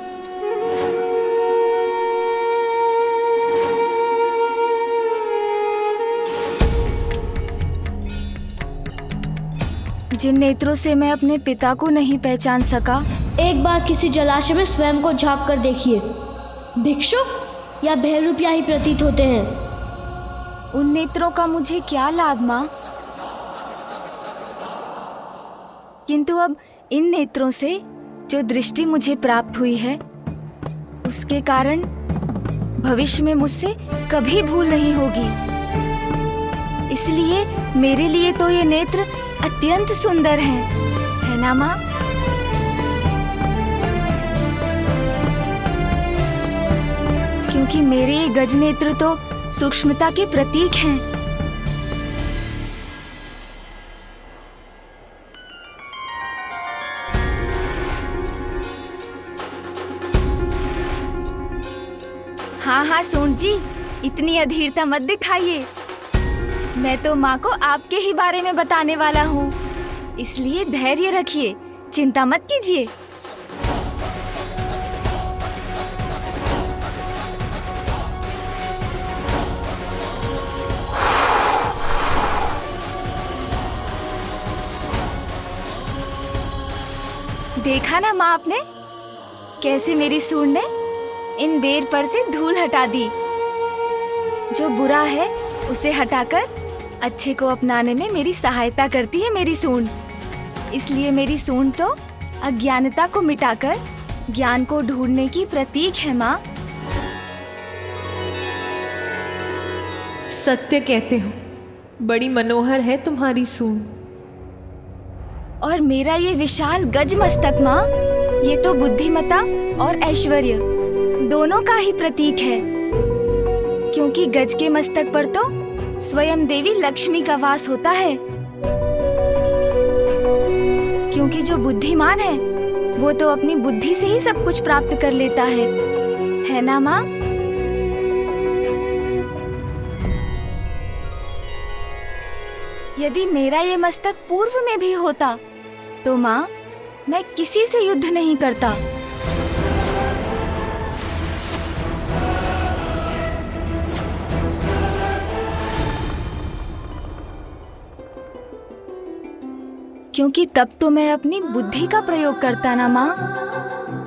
जिन नेत्रों से मैं अपने पिता को नहीं पहचान सका, एक बार किसी जलाशय में स्वयं को झांक कर देखिए, भिक्षुक या भैरूपिया ही प्रतीत होते हैं। उन नेत्रों का मुझे क्या लाभ माँ? किंतु अब इन नेत्रों से जो दृष्टि मुझे प्राप्त हुई है, उसके कारण भविष्य में मुझसे कभी भूल नहीं होगी। इसलिए मेरे लिए तो ये नेत्र अत्यंत सुंदर हैं, है ना माँ? क्योंकि मेरे ये गज नेत्र तो सूक्ष्मता के प्रतीक हैं। हाँ हाँ सूंड जी, इतनी अधीरता मत दिखाइए। मैं तो माँ को आपके ही बारे में बताने वाला हूँ, इसलिए धैर्य रखिए, चिंता मत कीजिए। देखा ना माँ आपने, कैसे मेरी सूंड ने इन बेर पर से धूल हटा दी। जो बुरा है उसे हटाकर अच्छे को अपनाने में मेरी सहायता करती है मेरी सूंड। इसलिए मेरी सूंड तो अज्ञानता को मिटाकर ज्ञान को ढूंढने की प्रतीक है माँ। सत्य कहते हो, बड़ी मनोहर है तुम्हारी सूंड। और मेरा ये विशाल गज मस्तक माँ, ये तो बुद्धिमता और ऐश्वर्य दोनों का ही प्रतीक है। क्योंकि गज के मस्तक पर तो स्वयं देवी लक्ष्मी का वास होता है। क्योंकि जो बुद्धिमान है वो तो अपनी बुद्धि से ही सब कुछ प्राप्त कर लेता है ना माँ? यदि मेरा ये मस्तक पूर्व में भी होता तो माँ, मैं किसी से युद्ध नहीं करता। क्योंकि तब तो मैं अपनी बुद्धि का प्रयोग करता ना माँ।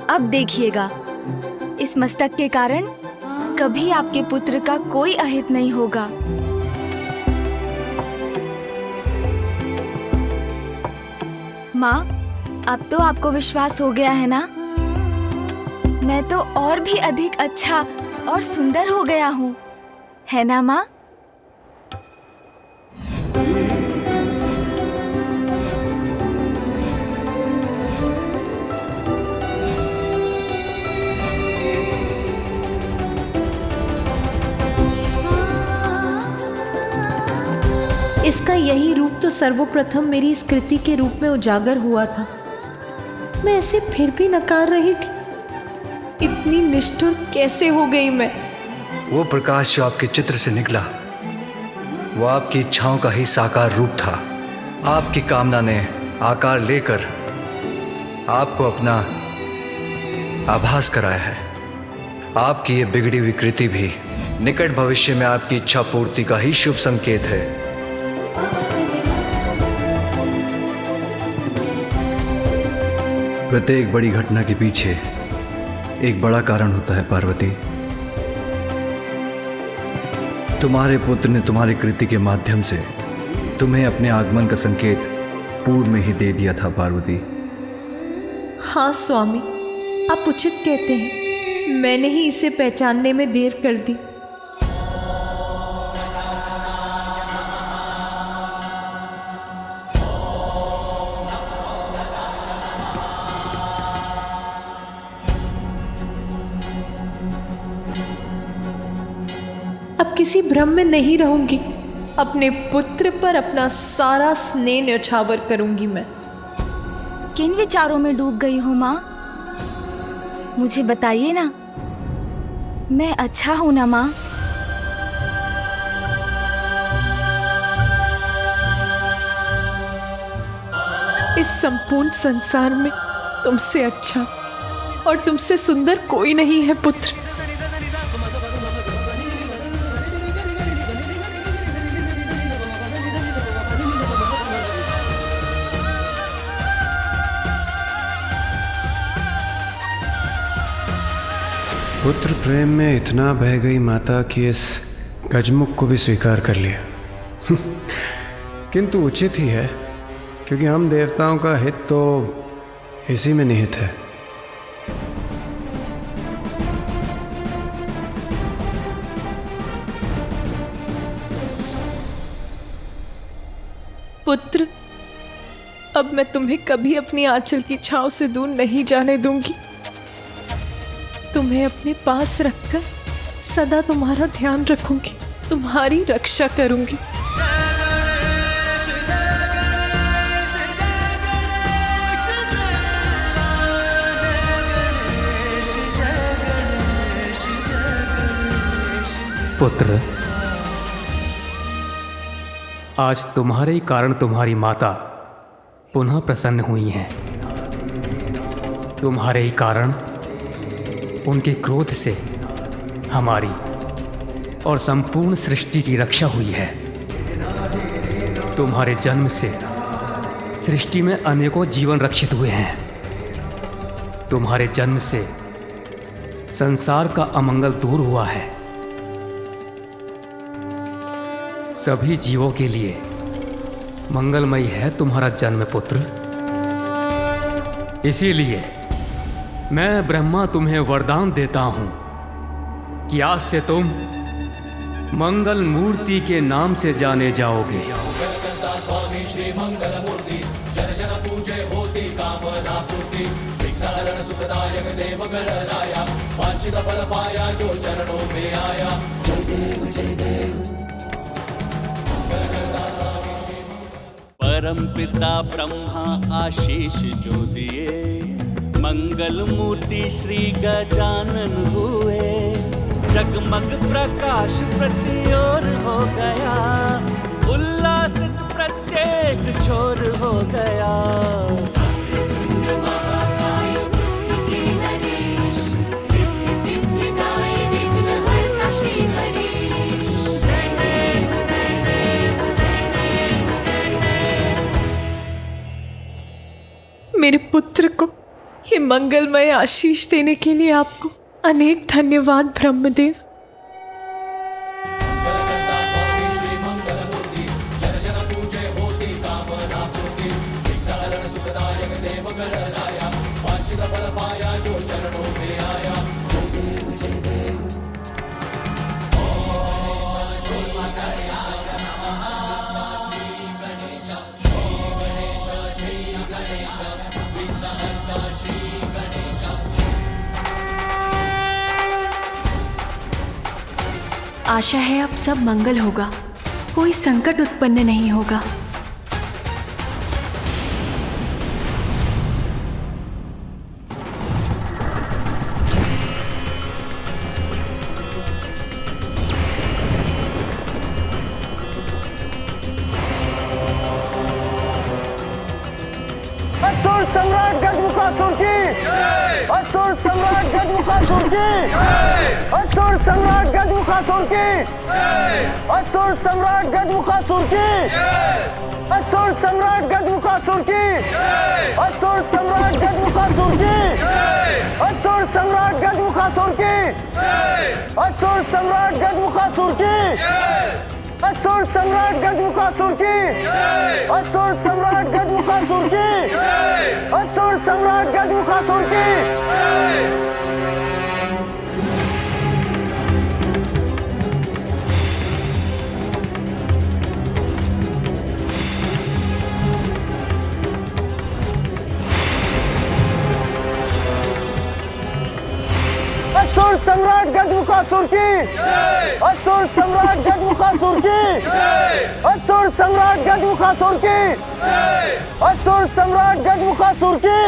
अब देखिएगा, इस मस्तक के कारण कभी आपके पुत्र का कोई अहित नहीं होगा। माँ, अब तो आपको विश्वास हो गया है ना? मैं तो और भी अधिक अच्छा और सुंदर हो गया हूँ, है ना माँ? इसका यही रूप तो सर्वप्रथम मेरी इस कृति के रूप में उजागर हुआ था। मैं ऐसे फिर भी नकार रही थी। इतनी निष्ठुर कैसे हो गई मैं? वो प्रकाश जो आपके चित्र से निकला, वो आपकी इच्छाओं का ही साकार रूप था। आपकी कामना ने आकार लेकर आपको अपना आभास कराया है। आपकी ये बिगड़ी हुई कृति भी निकट भविष्य में आपकी इच्छा पूर्ति का ही शुभ संकेत है। प्रत्येक बड़ी घटना के पीछे एक बड़ा कारण होता है पार्वती। तुम्हारे पुत्र ने तुम्हारी कृति के माध्यम से तुम्हें अपने आगमन का संकेत पूर्व में ही दे दिया था पार्वती। हाँ स्वामी, आप उचित कहते हैं। मैंने ही इसे पहचानने में देर कर दी। अब किसी भ्रम में नहीं रहूंगी। अपने पुत्र पर अपना सारा स्नेह न्यौछावर करूंगी मैं। किन विचारों में डूब गई हूँ माँ? मुझे बताइए ना। मैं अच्छा हूँ ना माँ? इस संपूर्ण संसार में तुमसे अच्छा और तुमसे सुंदर कोई नहीं है पुत्र। पुत्र प्रेम में इतना बह गई माता कि इस गजमुख को भी स्वीकार कर लिया। किंतु उचित ही है, क्योंकि हम देवताओं का हित तो इसी में निहित है। पुत्र, अब मैं तुम्हें कभी अपनी आंचल की छांव से दूर नहीं जाने दूंगी। तुम्हें अपने पास रखकर सदा तुम्हारा ध्यान रखूंगी, तुम्हारी रक्षा करूंगी। पुत्र, आज तुम्हारे ही कारण तुम्हारी माता पुनः प्रसन्न हुई हैं। तुम्हारे ही कारण उनके क्रोध से हमारी और संपूर्ण सृष्टि की रक्षा हुई है। तुम्हारे जन्म से सृष्टि में अनेकों जीवन रक्षित हुए हैं। तुम्हारे जन्म से संसार का अमंगल दूर हुआ है। सभी जीवों के लिए मंगलमयी है तुम्हारा जन्म पुत्र। इसीलिए मैं ब्रह्मा तुम्हें वरदान देता हूं कि आज से तुम मंगल मूर्ति के नाम से जाने जाओगे। स्वामी श्री मंगल मूर्ति जन जन पूजे होती कामना पूर्ति विघ्नहरण सुखदायक देव गणराया वांछित फल पाया जो चरणों में आया। जय देव जय देव। परम पिता ब्रह्मा आशीष जो दिए मंगल मूर्ति श्री गजानन हुए। जगमग प्रकाश प्रति ओर हो गया उल्लासित प्रत्येक छोर हो गया। मेरे पुत्र को ये मंगलमय आशीष देने के लिए आपको अनेक धन्यवाद ब्रह्मदेव। आशा है अब सब मंगल होगा, कोई संकट उत्पन्न नहीं होगा। असुर सम्राट गजमुखासुर की, असुर सम्राट गजमुखासुर की, असुर सम्राट गजमुखासुर की, असुर सम्राट गजमुखासुर की, असुर सम्राट गजमुखासुर की, असुर सम्राट गजमुखासुर की, असुर सम्राट गजमुखासुर की, असुर सम्राट गजमुखासुर की, असुर सम्राट गजमुखासुर की, असुर सम्राट गजमुखासुर की, असुर सम्राट गजमुखासुर की। असुर सम्राट गजमुखासुर की, असुर सम्राट गजमुखासुर की, असुर सम्राट गजमुखासुर की, असुर सम्राट गजमुखासुर की।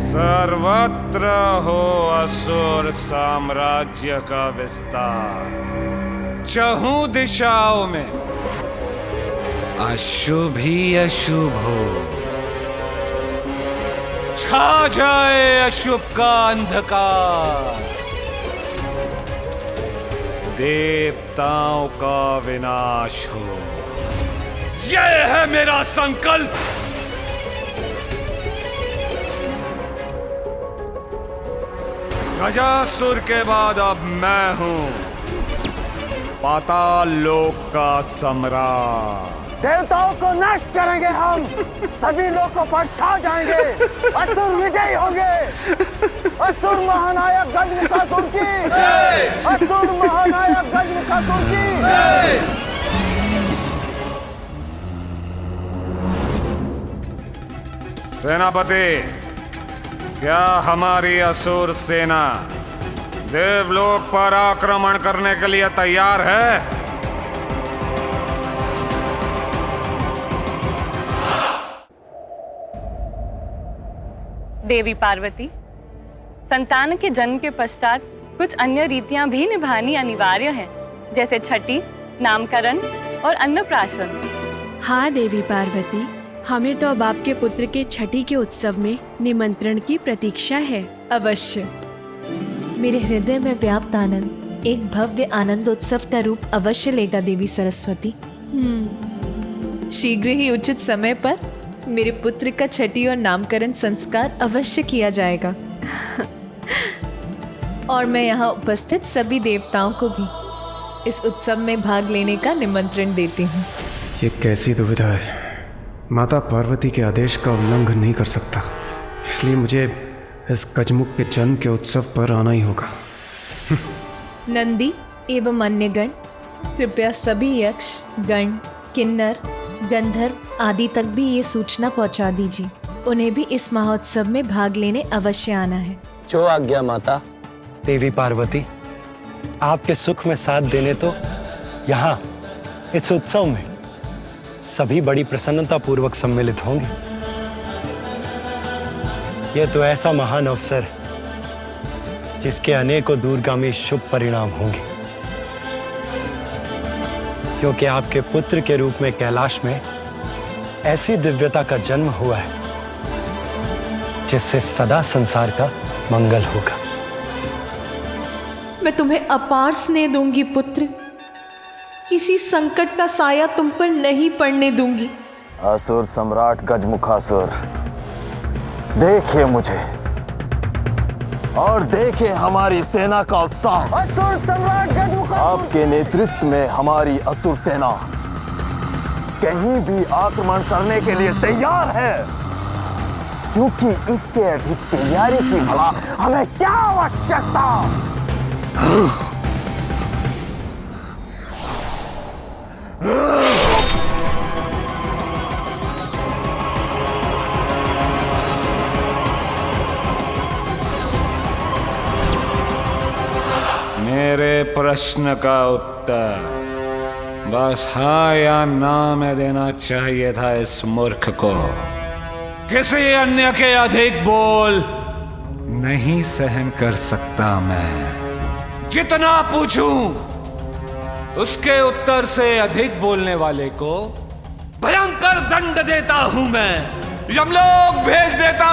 सर्वत्र हो असुर साम्राज्य का विस्तार, चहुं दिशाओं में अशुभ ही अशुभ हो, छा जाए अशुभ का अंधकार, देवताओं का विनाश हो। यह है मेरा संकल्प। गजासुर के बाद अब मैं हूं पाताल लोक का सम्राट। देवताओं को नष्ट करेंगे हम, सभी लोगों पर छा जाएंगे, असुर विजयी होंगे। असुर महानायक गजमुखासुर की, असुर महानायक गजमुखासुर की। सेनापति, क्या हमारी असुर सेना देवलोक पर आक्रमण करने के लिए तैयार है? देवी पार्वती, संतान के जन्म के पश्चात कुछ अन्य रीतियां भी निभानी अनिवार्य हैं, जैसे छठी, नामकरण और अन्नप्राशन। हाँ देवी पार्वती, हमें तो अब आपके पुत्र के छठी के उत्सव में निमंत्रण की प्रतीक्षा है। अवश्य। मेरे हृदय में व्याप्त आनंद एक भव्य आनंदोत्सव का रूप अवश्य लेगा देवी सरस्वती। शीघ्र ही उचित समय पर मेरे पुत्र का छठी और नामकरण संस्कार अवश्य किया जाएगा। और मैं यहाँ उपस्थित सभी देवताओं को भी इस उत्सव में भाग लेने का निमंत्रण देती हूँ। ये कैसी दुविधा है। माता पार्वती के आदेश का उल्लंघन नहीं कर सकता, इसलिए मुझे इस गजमुख के जन्म के उत्सव पर आना ही होगा। नंदी एवं अन्य गण, कृपया सभी यक्ष गण, किन्नर, गंधर्व आदि तक भी ये सूचना पहुंचा दीजिए। उन्हें भी इस महोत्सव में भाग लेने अवश्य आना है। जो आज्ञा माता। देवी पार्वती, आपके सुख में साथ देने तो यहाँ इस उत्सव में सभी बड़ी प्रसन्नता पूर्वक सम्मिलित होंगे। यह तो ऐसा महान अवसर है जिसके अनेकों दूरगामी शुभ परिणाम होंगे, क्योंकि आपके पुत्र के रूप में कैलाश में ऐसी दिव्यता का जन्म हुआ है जिससे सदा संसार का मंगल होगा। मैं तुम्हें अपार स्नेह दूंगी पुत्र, किसी संकट का साया तुम पर नहीं पड़ने दूंगी। असुर सम्राट गजमुखासुर, देखिए मुझे और देखिए हमारी सेना का उत्साह। असुर सम्राट गजमुखासुर, आपके नेतृत्व में हमारी असुर सेना कहीं भी आक्रमण करने के लिए तैयार है, क्योंकि इससे अधिक तैयारी की भला हमें क्या आवश्यकता। मेरे प्रश्न का उत्तर बस हाँ या ना में देना चाहिए था इस मूर्ख को। किसी अन्य के अधिक बोल नहीं सहन कर सकता मैं। जितना पूछूं उसके उत्तर से अधिक बोलने वाले को भयंकर दंड देता हूं मैं, यमलोक भेज देता